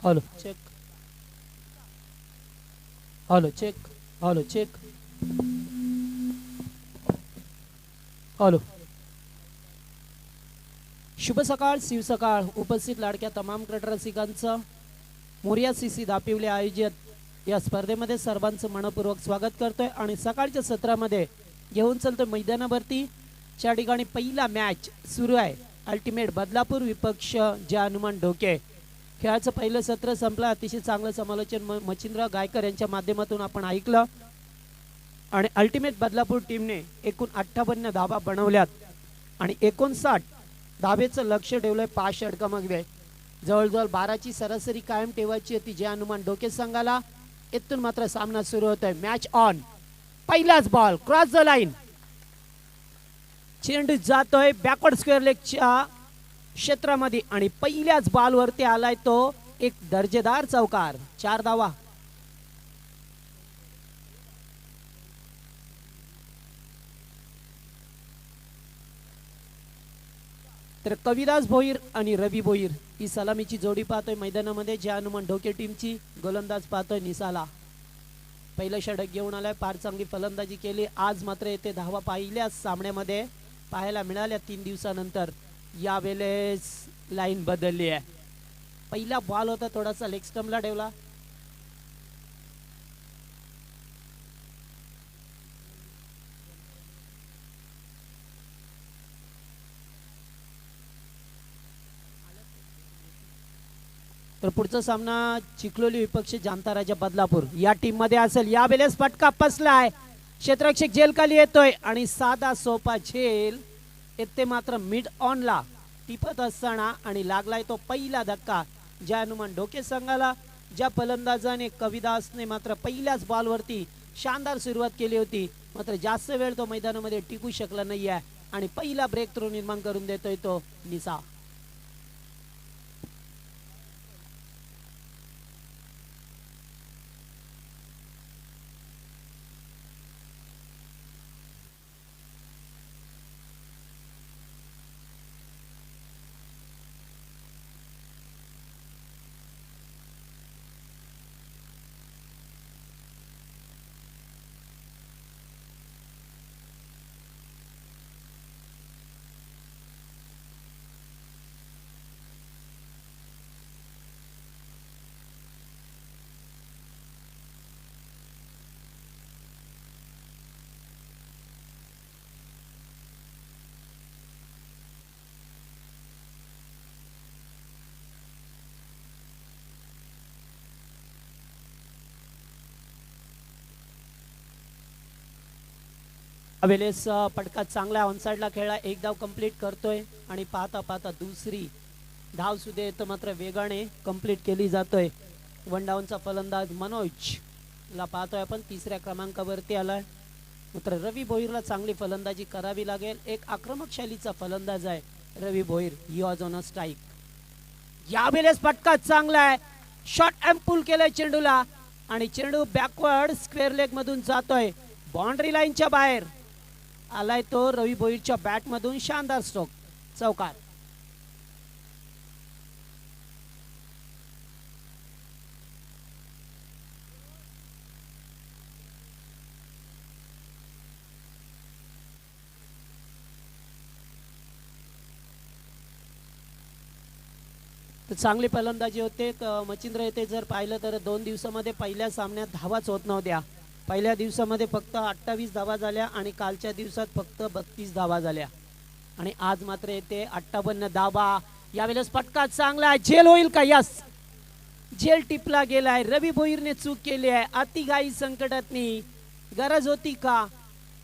Hello check. Hello check. Hello check. Hello. शुभ सकाळ शिवसकाळ. उपस्थित लाडक्या तमाम क्रिकेट रसिकांचं मोरिया सीसी दापिवले आयोजित या स्पर्धेमध्ये सर्वांचं मनपूर्वक स्वागत करतोय आणि सकाळच्या सत्रामध्ये घेऊन चालतोय मैदानावरती. ज्या ठिकाणी पहिला मॅच सुरू आहे अल्टिमेट बदलापूर विपक्ष जय हनुमान ढोके. खेळाचं पहिलं सत्र संपलं. अतिशय चांगलं समालोचन मच्छिंद्र गायकर यांच्या माध्यमातून आपण ऐकलं आणि अल्टिमेट बदलापूर टीमने एकूण 58 धावा बनवल्यात आणि 59 धावेचं लक्ष ठेवलंय 5 षटकांमध्ये. जवळजवळ 12ची सरासरी कायम ठेवायची होती जय हनुमान ढोके संघाला. इथून मात्र सामना सुरू होतोय. Match on. पहिलाच बॉल क्रॉस द लाईन. चेंडू जातोय बॅकवर्ड स्क्वेअर लेगच्या क्षेत्रामध्ये आणि पहिल्याच बॉलवरती आलाय तो एक दर्जेदार चौकार. 4 धावा. तर कविदास भोईर आणि रवी भोईर ही सलामीची जोडी पाहतोय मैदानामध्ये. जय हनुमान ढोके टीमची गोलंदाज पाहतोय निसाला. पहिलं षटक घेऊन आलाय. फार चांगली फलंदाजी केली. आज मात्र येथे धावा पहिल्या सामन्यामध्ये पाहायला मिळाल्या 3 दिवसानंतर. यावेळेस लाईन बदलली आहे. पहिला बॉल होता थोडासा लेग स्टंपला ठेवला. तर पुढचा सामना चिखलोली विपक्ष जानता राजा बदलापूर या टीम मध्ये असेल. यावेळेस फटका फसलाय. क्षेत्ररक्षक झेल खाली येतोय आणि साधा सोपा झेल येते मात्र मिड ऑन ला टिपत असताना आणि लागलाय तो पहिला धक्का जय हनुमान ढोके संघाला. ज्या फलंदाजाने कविदासने मात्र पहिल्याच बॉलवरती शानदार सुरुवात केली होती मात्र जास्त वेळ तो मैदानामध्ये टिकू शकला नाहीये आणि पहिला ब्रेक थ्रो निर्माण करून देतोय तो निसा. अवेलेस पटका चांगला ऑनसाइडला खेळला. एक धाव कंप्लीट करतोय आणि पाहता पाहता दुसरी धाव सुद्धा येतो मात्र वेगाने कंप्लीट केली जातोय. वन डाऊनचा फलंदाज मनोज ला पाहतोय आपण. तिसऱ्या क्रमांकावरती आलाय मात्र रवी भोईरला चांगली फलंदाजी करावी लागेल. एक आक्रमक शैलीचा फलंदाज आहे Ravi Bhoir. He was on a strike. यावेळेस पटका चांगला आहे. शॉट एम पुल केलाय चेंडूला आणि चेंडू बॅकवर्ड स्क्वेअर लेग मधून जातोय. बाउंड्री लाईनच्या बाहेर आलाय तो रवी भोईरच्या बॅट मधून. शानदार स्ट्रोक. चौकार. चांगली फलंदाजी होते. मच्छिंद्र येथे जर पाहिलं तर 2 दिवसामध्ये पहिल्या सामन्यात धावाच होत नव्हत्या. पहिल्या दिवसामध्ये फक्त 28 धावा झाल्या आणि कालच्या दिवसात फक्त 32 धावा झाल्या आणि आज मात्र येते 58 धावा. यावेळेस फटका चांगला. झेल होईल का? यस, झेल टिपला गेलाय. रवी भोईरने चूक केली आहे. अतिघाई संकटातनी गरज होती का?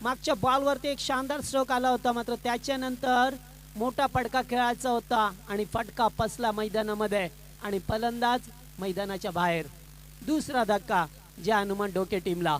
मागच्या बॉलवरती एक शानदार स्ट्रोक आला होता मात्र त्याच्यानंतर मोठा फटका खेळायचा होता आणि फटका फसला मैदानामध्ये आणि फलंदाज मैदानाच्या बाहेर. दुसरा धक्का जय हनुमान ढोके टीमला.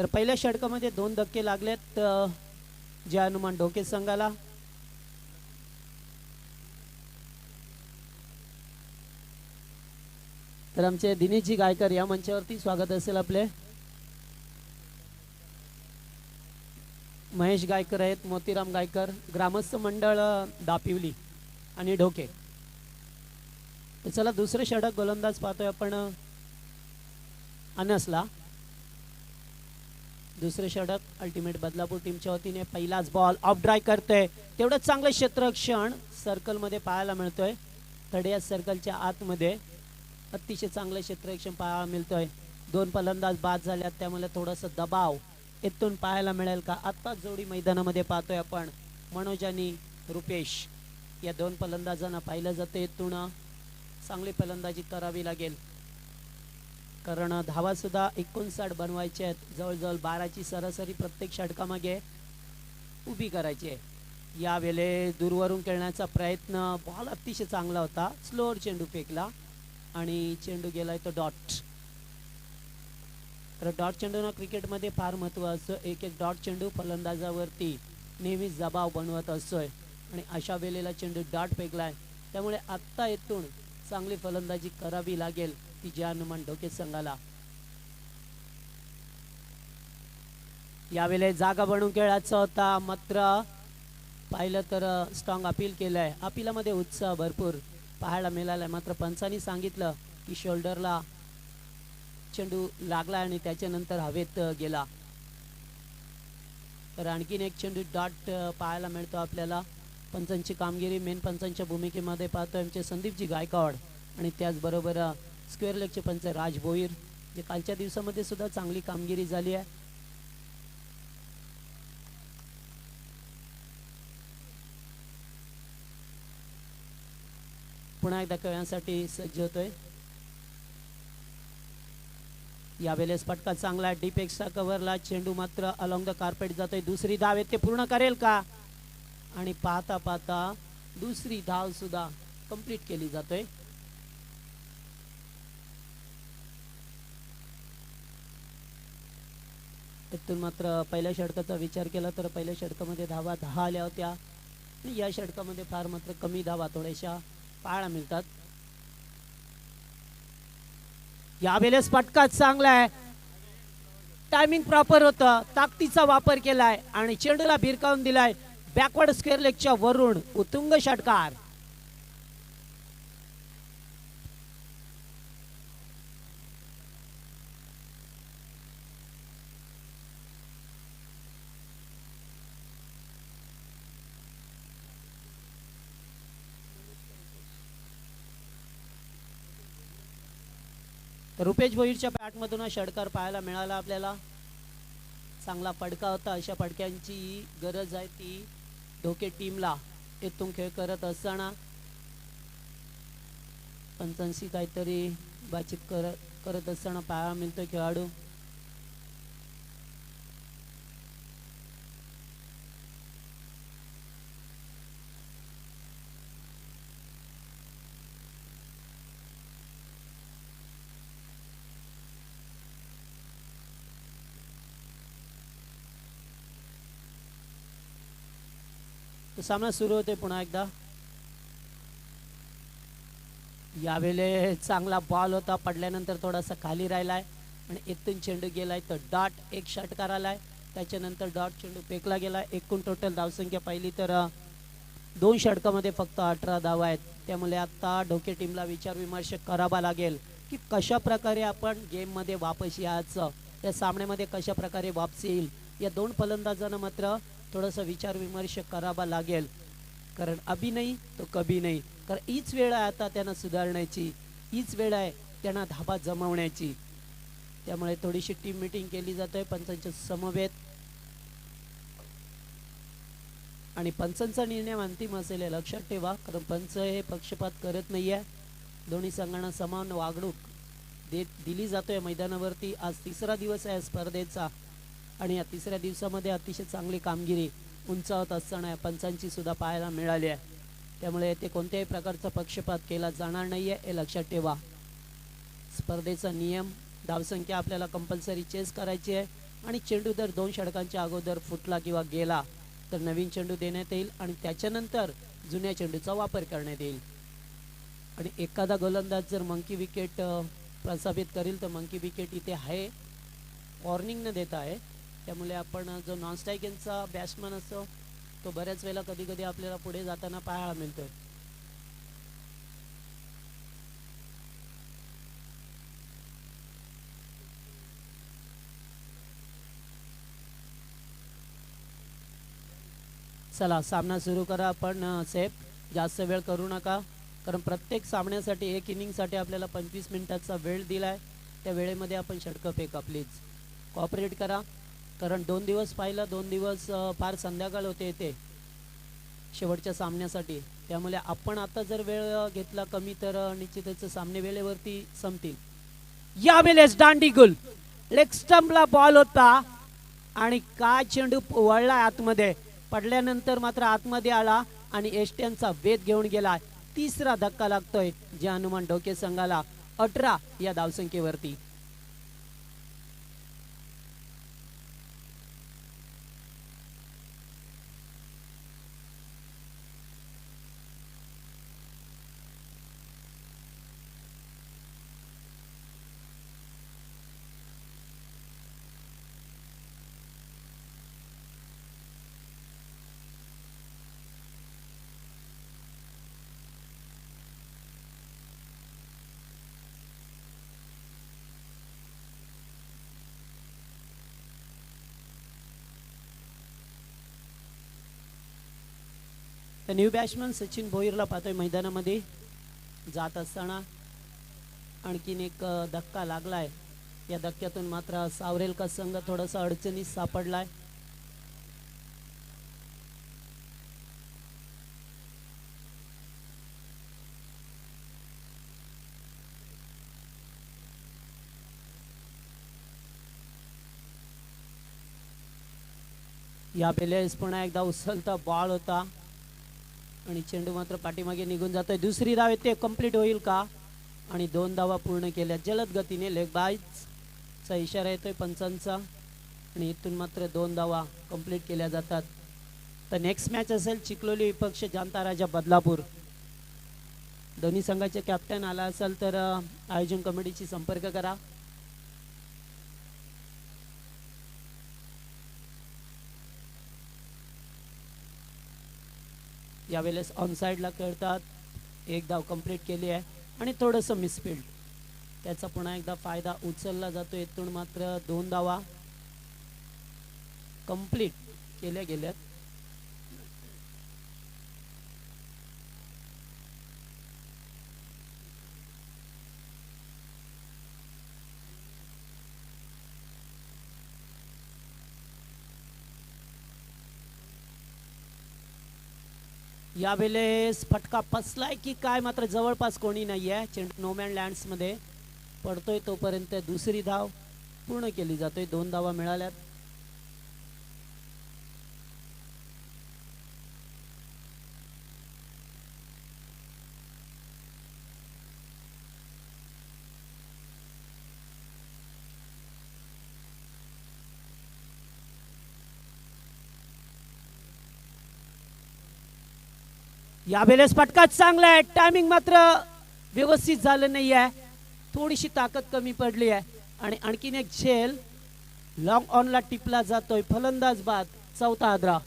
तर पहिल्या षटकामध्ये 2 धक्के लागलेत जय हनुमान ढोके संघाला. तर आमचे दिनेशजी गायकर या मंचावरती स्वागत असेल आपले. महेश गायकर आहेत, मोतीराम गायकर, ग्रामस्थ मंडळ दापिवली आणि ढोके. तर चला दुसरे षटक गोलंदाज पाहतोय आपण अनसला. दुसरे षटक अल्टिमेट बदलापूर टीमच्या वतीने पहिलाच बॉल ऑफ ड्राय करतोय. तेवढं चांगलं क्षेत्ररक्षण सर्कल मध्ये पाहायला मिळतोय. थर्ड सर्कलच्या आतमध्ये अतिशय चांगलं क्षेत्ररक्षण पाहायला मिळतोय. 2 फलंदाज बाद झाल्यात, त्यामुळे थोडंसं दबाव येथून पाहायला मिळेल का. आता जोडी मैदानामध्ये पाहतोय आपण मनोज आणि रुपेश या 2 फलंदाजांना पाहिलं जातं. येथून चांगली फलंदाजी करावी लागेल, कारण धावा सुद्धा 59 बनवायचे आहेत. जवळजवळ 12ची सरासरी प्रत्येक षटकामागे उभी करायची आहे. यावेळेस दूरवरून खेळण्याचा प्रयत्न, बॉल अतिशय चांगला होता, स्लोअर चेंडू फेकला आणि चेंडू गेलाय तो डॉट. तर डॉट चेंडूना क्रिकेटमध्ये फार महत्त्व असतं. एक डॉट चेंडू फलंदाजावरती नेहमीच दबाव बनवत असतोय आणि अशा वेळेला चेंडू डॉट फेकलाय, त्यामुळे आत्ता येथून चांगली फलंदाजी करावी लागेल ती जय हनुमान ढोके संघाला. यावेळेस जागा बनवून खेळायचा होता, मात्र पाहिलं तर स्ट्रॉंग अपील केलंय. अपिलामध्ये उत्साह भरपूर पाहायला मिळालाय, मात्र पंचांनी सांगितलं की शोल्डरला चेंडू लागला आणि त्याच्यानंतर हवेत गेला. तर आणखीन एक चेंडू डॉट पाहायला मिळतो आपल्याला. पंचांची कामगिरी मेन पंचांच्या भूमिकेमध्ये पाहतो आमचे संदीपजी गायकवाड आणि त्याचबरोबर स्क्वेअर लेगचे पंच राज भोईर, जे कालच्या दिवसामध्ये सुद्धा चांगली कामगिरी झाली आहे. पुन्हा एकदा खेळण्यासाठी सज्ज होतोय. यावेळेस फटका चांगला डीप एक्स्ट्रा कव्हरला, चेंडू मात्र अलॉंग द कार्पेट जातोय. दुसरी धाव येते, पूर्ण करेल का, आणि पाहता पाहता दुसरी धाव सुद्धा कंप्लीट केली जातोय. इथून मात्र पहिल्या षटकाचा विचार केला तर पहिल्या षटकामध्ये धावा 10 आल्या होत्या. या षटकामध्ये फार मात्र कमी धावा थोड्याशा पाहायला मिळतात. यावेळेस फटका चांगला आहे, टायमिंग प्रॉपर होतं, ताकदीचा वापर केलाय आणि चेंडूला भिरकावून दिलाय. बॅकवर्ड स्क्वेअर लेगच्या वरून उत्तुंग षटकार. रुपेश भोईरच्या बॅटमधून षटकार पाहायला मिळाला आपल्याला. चांगला फटका होता. अशा फटक्यांची गरज आहे ती ढोके टीमला. येथून खेळ करत असताना पंचांशी काहीतरी बातचीत करत असताना पाहायला मिळतोय खेळाडू. सामना सुरू होते पुन्हा एकदा. यावेळेस चांगला बॉल होता, पडल्यानंतर थोडासा खाली राहिलाय आणि इथून चेंडू गेलाय तर डॉट एक षटकार आलाय. त्याच्यानंतर डॉट चेंडू फेकला गेलाय. एकूण टोटल धावसंख्या पाहिली तर 2 षटकामध्ये फक्त 18 धावा आहेत. त्यामुळे आता ढोके टीमला विचार विमर्श करावा लागेल की कशा प्रकारे आपण गेम मध्ये वापस यायचं, या सामन्यामध्ये कशा प्रकारे वापस येईल. या 2 फलंदाजांना मात्र थोडासा विचार विमर्श करावा लागेल, कारण अभी नाही तो कभी नाही. कारण हीच वेळ आहे आता त्यांना सुधारण्याची, हीच वेळ आहे त्यांना धाबा जमवण्याची. त्यामुळे थोडीशी टीम मीटिंग केली जाते पंचांच्या समवेत आणि पंचांचा निर्णय अंतिम असेल हे लक्षात ठेवा, कारण पंच हे पक्षपात करत नाहीये. दोन्ही संघांना समान वागणूक दिली जातोय मैदानावरती. आज 3रा दिवस आहे स्पर्धेचा आणि या 3ऱ्या दिवसामध्ये अतिशय चांगली कामगिरी उंचावत असताना पंचांची सुद्धा पाहायला मिळाली आहे. त्यामुळे येथे कोणत्याही प्रकारचा पक्षपात केला जाणार नाहीये हे लक्षात ठेवा. स्पर्धेचा नियम, धावसंख्या आपल्याला कंपल्सरी चेस करायची आहे. आणि चेंडू जर 2 षटकांच्या अगोदर फुटला किंवा गेला तर नवीन चेंडू देण्यात येईल आणि त्याच्यानंतर जुन्या चेंडूचा वापर करण्यात येईल. आणि एखादा गोलंदाज जर मंकी विकेट प्रस्थापित करेल तर मंकी विकेट इथे आहे, वॉर्निंग न देता आहे. त्यामुळे आपण जो नॉन स्ट्रायकिंगचा बॅट्समन असतो तो बऱ्याच वेळेला कधी कधी आपल्याला पुढे जाताना पाहायला मिळतोय. चला सामना सुरू करा. आपण सेफ जास्त वेळ करू नका, कारण प्रत्येक सामन्यासाठी एक इनिंगसाठी आपल्याला 25 मिनिटाचा वेळ दिलाय. त्या वेळेमध्ये आपण षटकं फेका. प्लीज कॉपरेट करा, कारण 2 दिवस पाहिलं, 2 दिवस फार संध्याकाळ होते येते शेवटच्या सामन्यासाठी. त्यामुळे आपण आता जर वेळ घेतला कमी तर निश्चितच सामने वेळेवरती संपतील. यावेळेस दांडी गुल लेग स्टंपला बॉल होता आणि काय चेंडू वळला आतमध्ये, पडल्यानंतर मात्र आतमध्ये आला आणि एस्ट्यांचा वेध घेऊन गेला. तिसरा धक्का लागतोय जे हनुमान डोके संघाला 18 या धावसंख्येवरती. न्यू बॅट्समन सचिन भोईरला पाहतोय मैदानामध्ये जात असताना. आणखीन एक धक्का लागलाय. या धक्क्यातून मात्र सावरेल का संघ थोडासा अडचणीत सापडलाय. या वेळेस पुन्हा एकदा उचलता बॉल होता आणि चेंडू मात्र पाठीमागे निघून जातोय. दुसरी धाव येते, कंप्लीट होईल का? आणि 2 धावा पूर्ण केल्या जलद गतीने. लेग बायचा इशारा येतोय पंचांचा आणि इथून मात्र 2 धावा कंप्लीट केल्या जातात. तर नेक्स्ट मॅच असेल चिखलोली विपक्ष जांता राजा बदलापूर. दोन्ही संघाचे कॅप्टन आला असेल तर आयोजन कमिटीशी संपर्क करा. यावेळेस ऑन साईडला खेळतात. 1 धाव कंप्लीट केली आहे आणि थोडंसं मिसफिल्ड, त्याचा पुन्हा एकदा फायदा उचलला जातो. इथून मात्र 2 धावा कंप्लीट केल्या गेल्यात. यावेळेस फटका फसलाय की काय मात्र जवळपास कोणी नाहीये. चेंडू नोमॅन लँड्स मध्ये पडतोय तोपर्यंत दुसरी धाव पूर्ण केली जातोय. 2 धावा मिळाल्यात. यावेळेस फटका चांगला आहे, टायमिंग मात्र व्यवस्थित झालं नाही आहे. थोडीशी ताकद कमी पडली आहे आणि आणखीन एक झेल लॉंग ऑनला टिपला जातोय. फलंदाज बाद, चौथा आद्रा.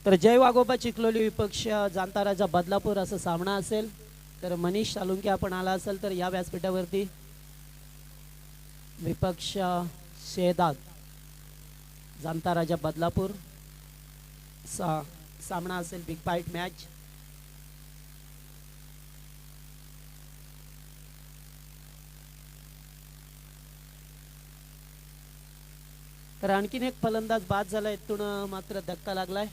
तर जय वाघोबा चिखलोली विपक्ष जांता राजा बदलापूर असा सामना असेल. तर मनीष सालुंके आपण आला असेल तर या व्यासपीठावरती. विपक्ष शेदाद जांता राजा बदलापूर सामना असेल. Big fight match. तर आणखीन एक फलंदाज बाद झाला. इथून मात्र धक्का लागलाय.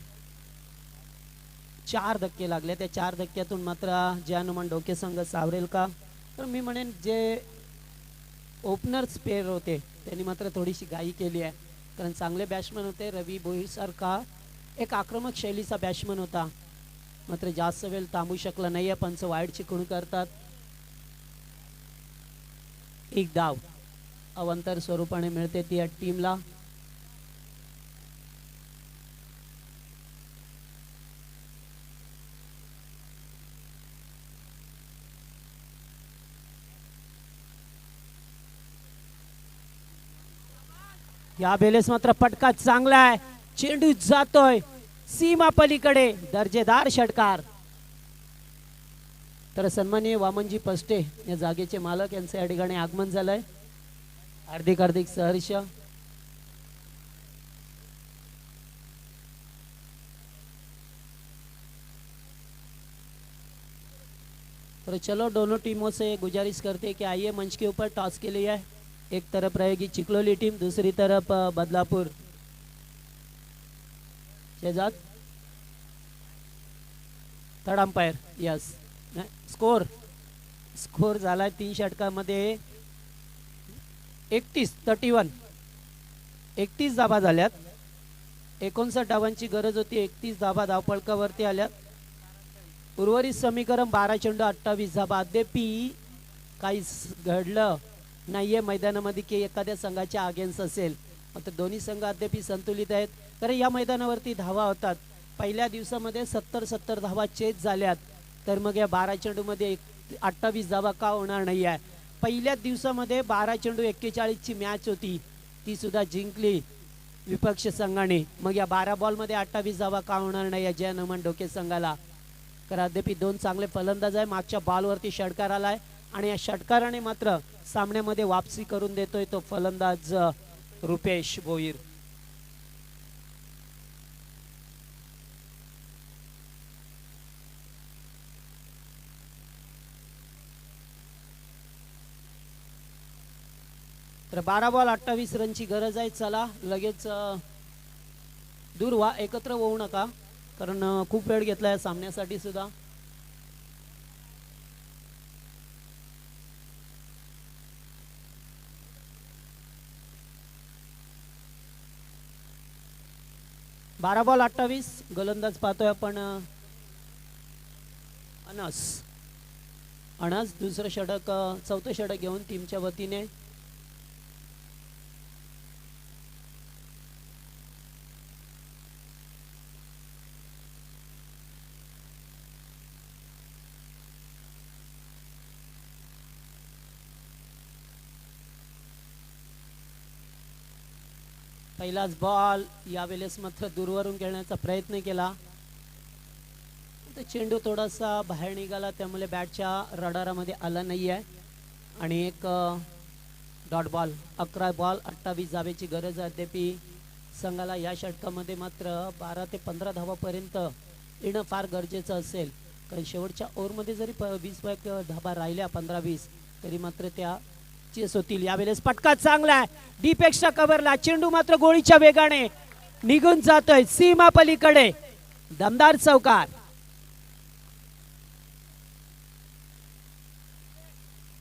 4 धक्के लागले. त्या 4 धक्क्यातून मात्र जे हनुमान डोके संघ सावरेल का? तर मी म्हणेन जे ओपनर्स पेअर होते त्यांनी मात्र थोडीशी घाई केली आहे, कारण चांगले बॅट्समन होते. रवी भोईर सारखा एक आक्रमक शैलीचा बॅट्समन होता, मात्र जास्त वेळ थांबू शकला नाहीये. पंच वाईड चिकून करतात. एक धाव अवांतर स्वरूपाने मिळते ती या टीमला. या बेलेस मात्र फटका चांगला आहे, चेंडू जातोय सीमा पलीकडे, दर्जेदार षटकार. तर सन्माननीय वामनजी पस्टे या जागेचे मालक यांचे या ठिकाणी आगमन झालंय. हार्दिक हार्दिक सहर्ष. तो चलो दोनों टीमों से गुजारिश करते हैं कि आइए मंच के ऊपर. टॉस के लिए एक तरफ रहेगी चिखलोली टीम, दूसरी तरफ Badlapur. Shehzad third umpire. Yes, score झाला 3 षटकामध्ये 31 धाबा झाल्यात. 59 धावांची गरज होती, 31 धाबा धावफलकावरती आल्यात. उर्वरित समीकरण 12 चेंडू 28 धाबा. अद्यापि काही घडलं नाहीये मैदानामध्ये की एखाद्या संघाच्या अगेन्स्ट असेल, मात्र दोन्ही संघ अद्याप संतुलित आहेत. तर या मैदानावरती धावा होतात. पहिल्या दिवसामध्ये 70 धावा चेज झाल्यात, तर मग या 12 चेंडूमध्ये 28 धावा का होणार नाही आहे. पहिल्या दिवसामध्ये 12 चेंडू 41 ची मॅच होती, ती सुद्धा जिंकली विपक्ष संघाने. मग या 12 बॉलमध्ये 28 धावा का होणार नाही आहे जय हनुमान डोके संघाला. तर अद्याप 2 चांगले फलंदाज आहे. मागच्या बॉलवरती षटकार आलाय आणि या षटकाराने मात्र सामन्यामध्ये वापसी करून देतोय तो फलंदाज रुपेश भोईर. तर 12 बॉल 28 रनची गरज आहे. चला लगेच दूर व्हा, एकत्र होऊ नका, कारण खूप वेळ घेतला या सामन्यासाठी सुद्धा. बारा बॉल 28. गोलंदाज पाहतोय आपण अनस दुसरं षटक, चौथं षटक घेऊन टीमच्या वतीने. पहिलाच बॉल यावेळेस मात्र दूरवरून खेळण्याचा प्रयत्न केला, तर चेंडू थोडासा बाहेर निघाला, त्यामुळे बॅटच्या रडारामध्ये आला नाही आहे. आणि एक डॉट बॉल. 11 बॉल 28 धावेची गरज आहे अद्याप संघाला. या षटकामध्ये मात्र 12 ते 15 धावापर्यंत येणं फार गरजेचं असेल, कारण शेवटच्या ओव्हरमध्ये जरी 20 धाबा राहिल्या 15-20 तरी मात्र त्या चेस होतील. यावेळेस पटका चांगला आहे, डीप एक्स्ट्रा कव्हरला, चेंडू मात्र गोळीच्या वेगाने निघून जातोय सीमा पलीकडे, दमदार चौकार.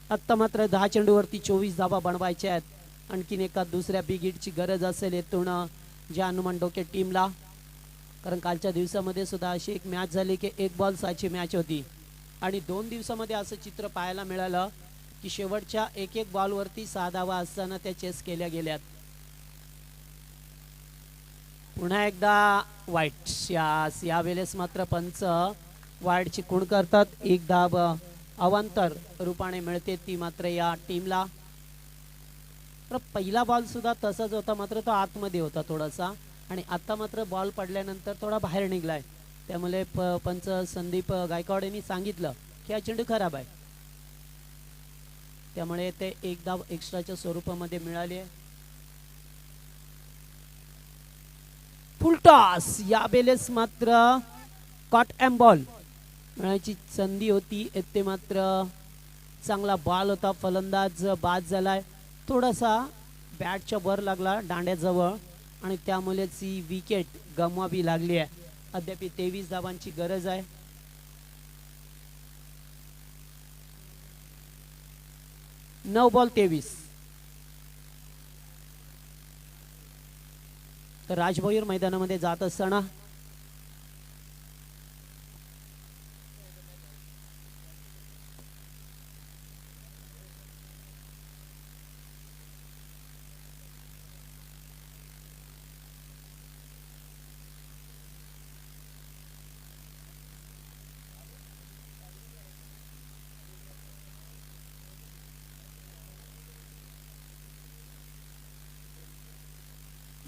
आता मात्र 10 चेंडूवरती 24 धाबा बनवायच्या आहेत. आणखीन एका दुसऱ्या बिग हिटची गरज असेल येथून ज्या हनुमान डोके टीमला, कारण कालच्या दिवसामध्ये सुद्धा अशी एक मॅच झाली की 1 बॉल 6ची मॅच होती. आणि 2 दिवसामध्ये असं चित्र पाहायला मिळालं की शेवटच्या 1-1 बॉलवरती 6 धावा असताना त्या चेस केल्या गेल्यात. पुन्हा एकदा वाईट. यावेळेस मात्र पंच वाईटची खूण करतात. 1 धाव अवांतर रूपाने मिळते ती मात्र या टीमला. तर पहिला बॉल सुद्धा तसाच होता, मात्र तो आतमध्ये होता थोडासा, आणि आता मात्र बॉल पडल्यानंतर थोडा बाहेर निघलाय. त्यामुळे पंच संदीप गायकवाड यांनी सांगितलं की हा चेंडू खराब आहे, त्यामुळे ते 1 धाव एक्स्ट्राच्या स्वरूपामध्ये मिळाली आहे. फुल टॉस. यावेळेस मात्र कॉट एम बॉल मिळायची संधी होती, ते मात्र चांगला बॉल होता, फलंदाज बाद झालाय. थोडासा बॅटच्या वर लागला दांड्याजवळ आणि त्यामुळेच ही विकेट गमवावी लागली आहे. अद्याप 23 धावांची गरज आहे. नऊ बॉल 23. तर राजभोईर मैदानामध्ये जात असताना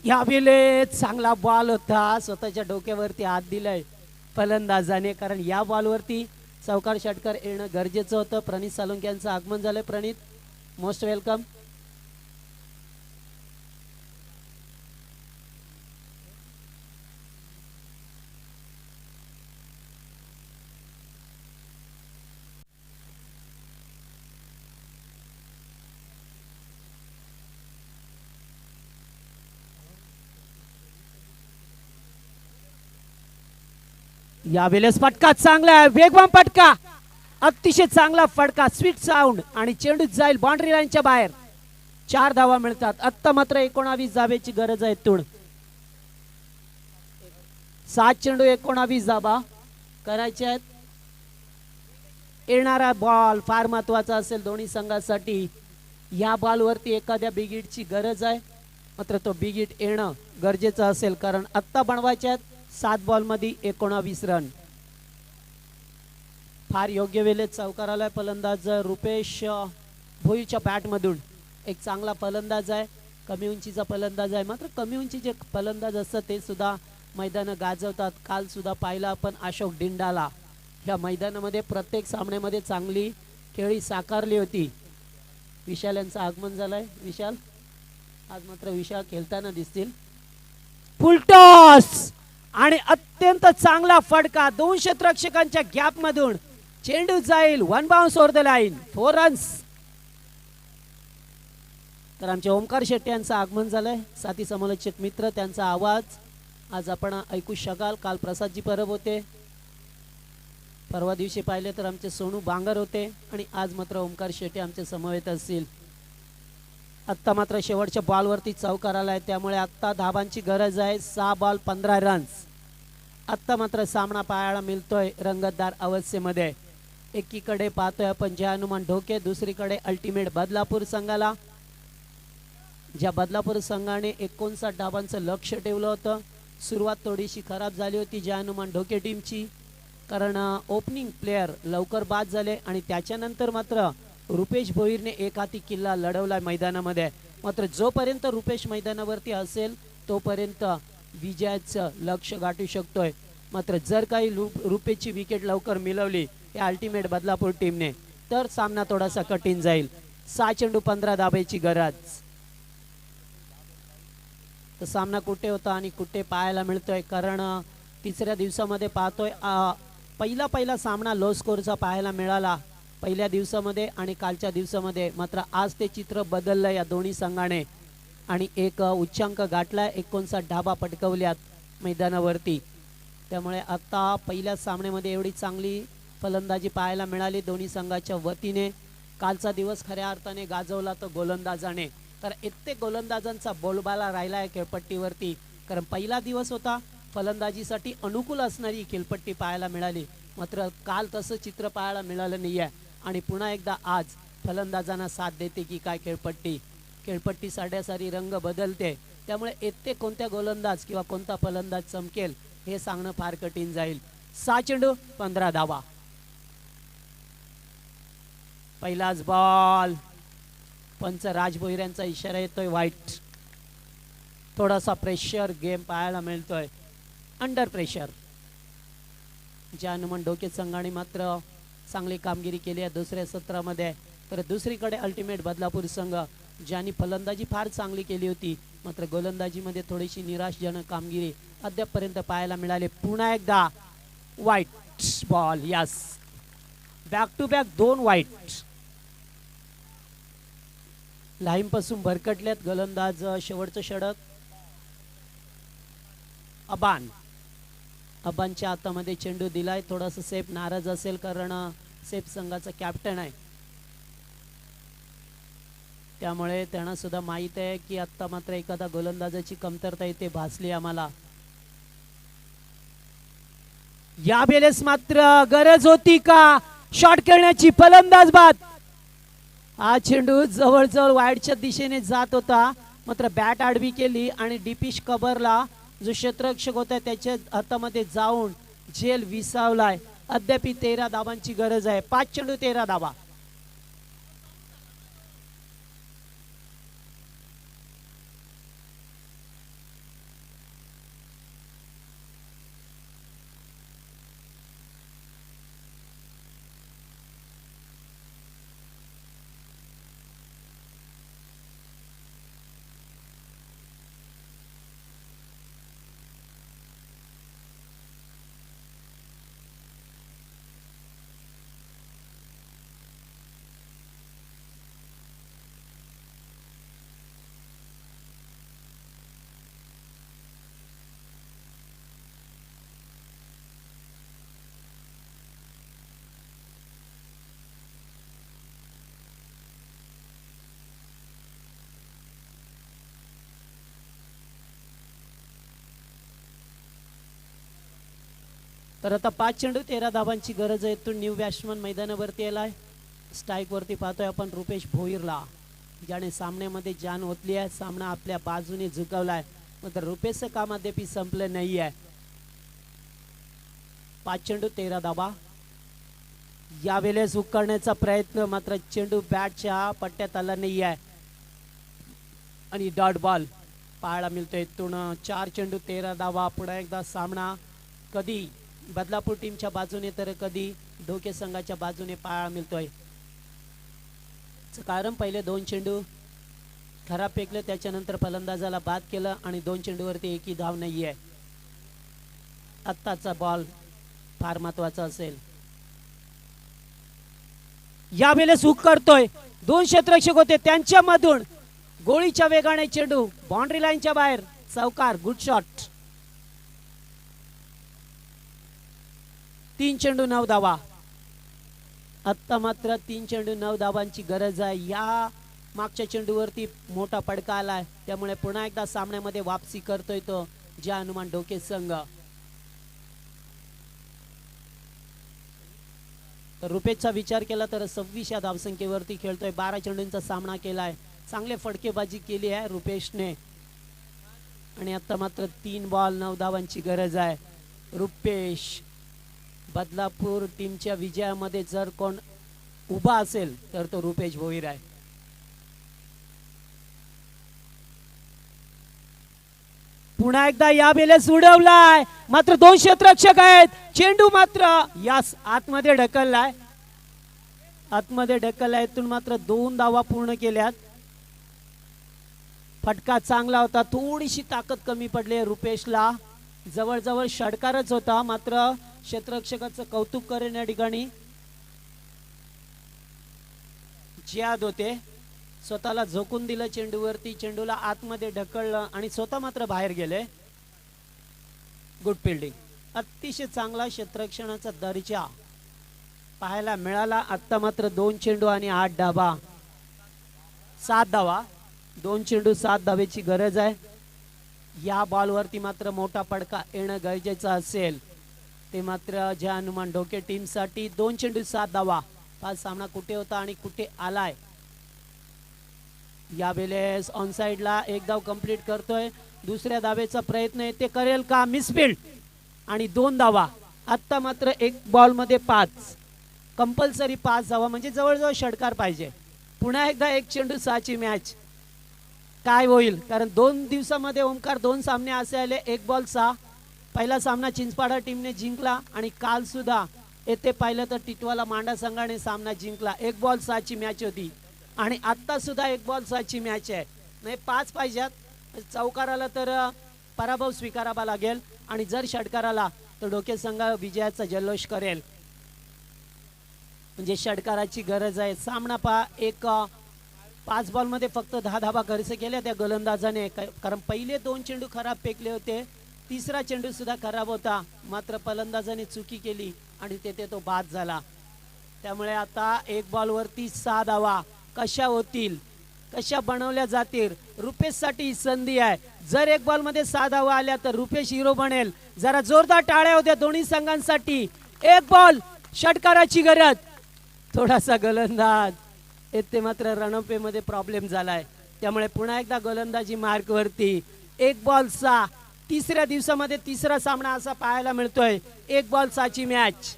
या वेळेत चांगला बॉल होता, स्वतःच्या डोक्यावरती हात दिलाय फलंदाजाने, कारण या बॉलवरती चौकार षटकार येणं गरजेचं होतं. प्रणित सालुंके यांचं आगमन झालंय. प्रणित, मोस्ट वेलकम. या वेळेस फटका चांगला आहे, वेगवान फटका, अतिशय चांगला फटका, स्वीट साऊंड आणि चेंडू जाईल बाउंड्री लाईनच्या बाहेर. 4 धावा मिळतात. आत्ता मात्र 19 धाब्याची गरज आहे. तुड 7 चेंडू 19 धाबा करायचे आहेत. येणारा बॉल फार महत्वाचा असेल दोन्ही संघासाठी. या बॉलवरती एखाद्या बिगिटची गरज आहे, मात्र तो बिगिट येणं गरजेचं असेल, कारण आत्ता बनवायचे आहेत 7 बॉल मध्ये 19 रन. फार योग्य वेळेत चौकार आलाय. फलंदाज रुपेश भोईच्या बॅट मधून एक चांगला फलंदाज आहे, कमी उंचीचा फलंदाज आहे, मात्र कमी उंचीचे फलंदाज असतात ते सुद्धा मैदान गाजवतात. काल सुद्धा पाहिला आपण अशोक डिंडाला या मैदानामध्ये प्रत्येक सामन्यामध्ये चांगली खेळी साकारली होती. विशाल यांचं आगमन झालंय. विशाल, आज मात्र विशाल खेळताना दिसतील. फुलटॉस आणि अत्यंत चांगला फटका, 2 क्षेत्ररक्षकांच्या गॅप मधून चेंडू जाईल 1 bounce over the line, 4 runs. तर आमचे ओमकार शेट्टी यांचं आगमन झालंय. साथी समालोचक मित्र, त्यांचा आवाज आज आपण ऐकू शकाल. काल प्रसादजी परब होते, परवा दिवशी पाहिले तर आमचे सोनू बांगर होते, आणि आज मात्र ओमकार शेट्टी आमचे समवेत असतील. आत्ता मात्र शेवटच्या बॉलवरती चौकार आलाय, त्यामुळे आत्ता धाबांची गरज आहे. 6 बॉल 15 रन्स. आत्ता मात्र सामना पाहायला मिळतोय रंगतदार अवस्थेमध्ये. एकीकडे पाहतोय आपण जय हनुमान ढोके, दुसरीकडे अल्टिमेट बदलापूर संघाला. ज्या बदलापूर संघाने 59 धाबांचं लक्ष ठेवलं होतं. सुरुवात थोडीशी खराब झाली होती जय हनुमान ढोके टीमची, कारण ओपनिंग प्लेयर लवकर बाद झाले, आणि त्याच्यानंतर मात्र रुपेश भोईरने एक हाती किल्ला लढवला मैदानामध्ये. मात्र जोपर्यंत रुपेश मैदानावरती असेल तोपर्यंत विजयाचं लक्ष गाठू शकतोय. मात्र जर काही रुपेशची विकेट लवकर मिळवली या अल्टिमेट बदलापूर टीमने, तर सामना थोडासा कठीण जाईल. 6 चेंडू 15 धाब्याची गरज. तर सामना कुठे होता आणि कुठे पाहायला मिळतोय, कारण तिसऱ्या दिवसामध्ये पाहतोय पहिला सामना लो स्कोरचा पाहायला मिळाला पहिल्या दिवसामध्ये आणि कालच्या दिवसामध्ये. मात्र आज ते चित्र बदललं या दोन्ही संघाने, आणि एक उच्चांक गाठलाय. 59 धाबा पटकवल्यात मैदानावरती. त्यामुळे आता पहिल्या सामन्यामध्ये एवढी चांगली फलंदाजी पाहायला मिळाली दोन्ही संघाच्या वतीने. कालचा दिवस खऱ्या अर्थाने गाजवला तो गोलंदाजाने, तर इतके गोलंदाजांचा बोलबाला राहिला आहे खेळपट्टीवरती, कारण पहिला दिवस होता, फलंदाजीसाठी अनुकूल असणारी खेळपट्टी पाहायला मिळाली. मात्र काल तसं चित्र पाहायला मिळालं नाही आहे, आणि पुन्हा एकदा आज फलंदाजांना साथ देते की काय खेळपट्टी साड्यासारी रंग बदलते. त्यामुळे येते कोणत्या गोलंदाज किंवा कोणता फलंदाज चमकेल हे सांगणं फार कठीण जाईल. 6 चेंडू 15 धावा. पहिलाच बॉल. पंच राज भोईर यांचा इशारा येतोय वाईट. थोडासा प्रेशर गेम पाहायला मिळतोय, अंडर प्रेशर. जय हनुमान ढोके संघाने मात्र चांगली कामगिरी केली आहे दुसऱ्या सत्रामध्ये. तर दुसरीकडे अल्टिमेट बदलापूर संघ ज्यांनी फलंदाजी फार चांगली केली होती, मात्र गोलंदाजीमध्ये थोडीशी निराशजनक कामगिरी अद्यापपर्यंत पाहायला मिळाली. पुन्हा एकदा wide ball. Yes, back to back 2 wide. Line पासून भरकटल्यात गोलंदाज. शेवटचं षटक अबानच्या हातामध्ये चेंडू दिलाय. थोडासा सेफ नाराज असेल, कारण सेफ संघाचा कॅप्टन आहे. त्यामुळे त्यांना सुद्धा माहित आहे की आता मात्र एखादा गोलंदाजाची कमतरता इथे भासली आम्हाला. या वेळेस मात्र गरज होती का शॉट खेळण्याची? फलंदाज बाद. हा चेंडू जवळजवळ वाईडच्या दिशेने जात होता, मात्र बॅट आडवी केली आणि डीपिश कबरला जो क्षेत्ररक्षक होता त्याच्या हातामध्ये जाऊन झेल विसावलाय. अद्याप 13 धावांची गरज आहे. 5 चेंडू 13 धावा. तर आता 5 चेंडू 13 धावांची गरज आहे. तो न्यू बॅट्समन मैदानावरती आलाय. स्ट्राईक वरती पाहतोय आपण रुपेश भोईरला, ज्याने सामन्यामध्ये जान ओतली आहे. सामना आपल्या बाजूने झुकवलाय, मात्र रुपेशचं काम अद्याप संपलं नाही आहे. 5 चेंडू 13 धावा. यावेळेस हुक करण्याचा प्रयत्न, मात्र चेंडू बॅटच्या पट्ट्यात आला नाही आहे आणि डॉट बॉल पाहायला मिळतोय. इथून 4 चेंडू 13 धावा. पुन्हा एकदा सामना कधी बदलापूर टीमच्या बाजूने तर कधी धोके संघाच्या बाजूने पाहायला मिळतोय. कारण पहिले 2 चेंडू खराब फेकले, त्याच्यानंतर फलंदाजाला बाद केलं आणि 2 चेंडूवरती एकही धाव नाहीये. आत्ताचा बॉल फार महत्वाचा असेल. यावेळेस हुक करतोय. 2 क्षेत्ररक्षक होते, त्यांच्यामधून गोळीच्या वेगाने चेंडू बाउंड्री लाईनच्या बाहेर. चौकार. Good shot. 3 चेंडू 9 धावा. आत्ता मात्र 3 चेंडू 9 धावांची गरज आहे. या मागच्या चेंडूवरती मोठा फटका आलाय, त्यामुळे पुन्हा एकदा सामन्यामध्ये वापसी करतोय तो ज्या हनुमान डोके संघ. तर रुपेशचा विचार केला तर 26 या धावसंख्येवरती खेळतोय. 12 चेंडूंचा सामना केलाय. चांगले फटकेबाजी केली आहे रुपेशने आणि आता मात्र 3 बॉल 9 धावांची गरज आहे. रुपेश बदलापूर टीमच्या विजयामध्ये जर कोण उभा असेल तर तो रुपेश भोईर आहे. पुन्हा एकदा या वेळेस उडवलाय, मात्र 2 क्षेत्ररक्षक आहेत. चेंडू मात्र यास आतमध्ये ढकललाय. आतमध्ये ढकललाय. इथून मात्र 2 धावा पूर्ण केल्यात. फटका चांगला होता, थोडीशी ताकद कमी पडली रुपेशला. जवळजवळ षटकारच होता, मात्र क्षेत्ररक्षकाचं कौतुक करेन या ठिकाणी जियाद होते. स्वतःला झोकून दिलं चेंडूवरती, चेंडूला आतमध्ये ढकललं आणि स्वतः मात्र बाहेर गेले. Good fielding. अतिशय चांगला क्षेत्ररक्षणाचा दर्जा पाहायला मिळाला. आता मात्र 2 चेंडू आणि 8 धावा. 7 धावा. 2 चेंडू 7 धावेची गरज आहे. या बॉलवरती मात्र मोठा फटका येणं गरजेचं असेल. ते मात्र ज्या हनुमान डोके टीमसाठी 2 चेंडू 7 धावा. हा सामना कुठे होता आणि कुठे आलाय. यावेळेस ऑन साइडला 1 धाव कंप्लीट करतोय. दुसऱ्या धावेचा प्रयत्न आहे, ते करेल का? मिसफिल्ड आणि 2 धावा. आता मात्र 1 बॉल मध्ये 5, कंपल्सरी 5 धावा, म्हणजे जवळजवळ षटकार पाहिजे. पुन्हा एकदा 1 चेंडू 6ची मॅच. काय होईल? कारण 2 दिवसामध्ये ओमकार 2 सामने असे आले. 1 बॉल 6. पहिला सामना चिंचपाडा टीमने जिंकला आणि काल सुद्धा येथे पाहिलं तर टिटवाला मांडा संघाने सामना जिंकला. 1 बॉल 6ची मॅच होती आणि आता सुद्धा 1 बॉल 6ची मॅच आहे. नाही 5 पाहिजेत. चौकाराला तर पराभव स्वीकारावा लागेल आणि जर षटकाराला तर डोके संघ विजयाचा जल्लोष करेल. म्हणजे षटकाराची गरज आहे. सामना पहा, 5 बॉल मध्ये फक्त 10 धावा खर्च केल्या त्या गोलंदाजाने. कारण पहिले 2 चेंडू खराब फेकले होते. तिसरा चेंडू सुद्धा खराब होता, मात्र फलंदाजाने चुकी केली आणि तेथे तो बाद झाला. त्यामुळे आता 1 बॉल वरती 6 धावा कशा होतील कशा बनवल्या जातील. रुपेशसाठी ही संधी आहे. जर एक बॉल मध्ये 6 धावा आल्या तर रुपेश हिरो बनेल. जरा जोरदार टाळ्या होत्या दोन्ही संघांसाठी. एक बॉल, षटकाराची गरज. थोडासा गोलंदाज येथे मात्र रणपेमध्ये प्रॉब्लेम झालाय, त्यामुळे पुन्हा एकदा गोलंदाजी मार्क वरती. 1 बॉल 6. तिसऱ्या दिवसामध्ये तिसरा सामना असा पाहायला मिळतोय. 1 बॉल 6ची मॅच.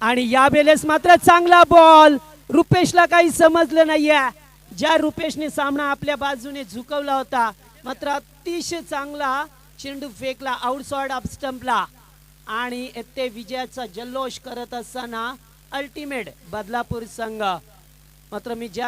आणि या वेळेस मात्र चांगला बॉल. रुपेशला काही समजलं नाहीये. ज्या रुपेशने सामना आपल्या बाजूने झुकवला होता, मात्र अतिशय चांगला चेंडू फेकला आउटसाइड ऑफ स्टंपला. आणि येथे विजयाचा जल्लोष करत असताना अल्टिमेट बदलापूर संघ. मात्र मी ज्या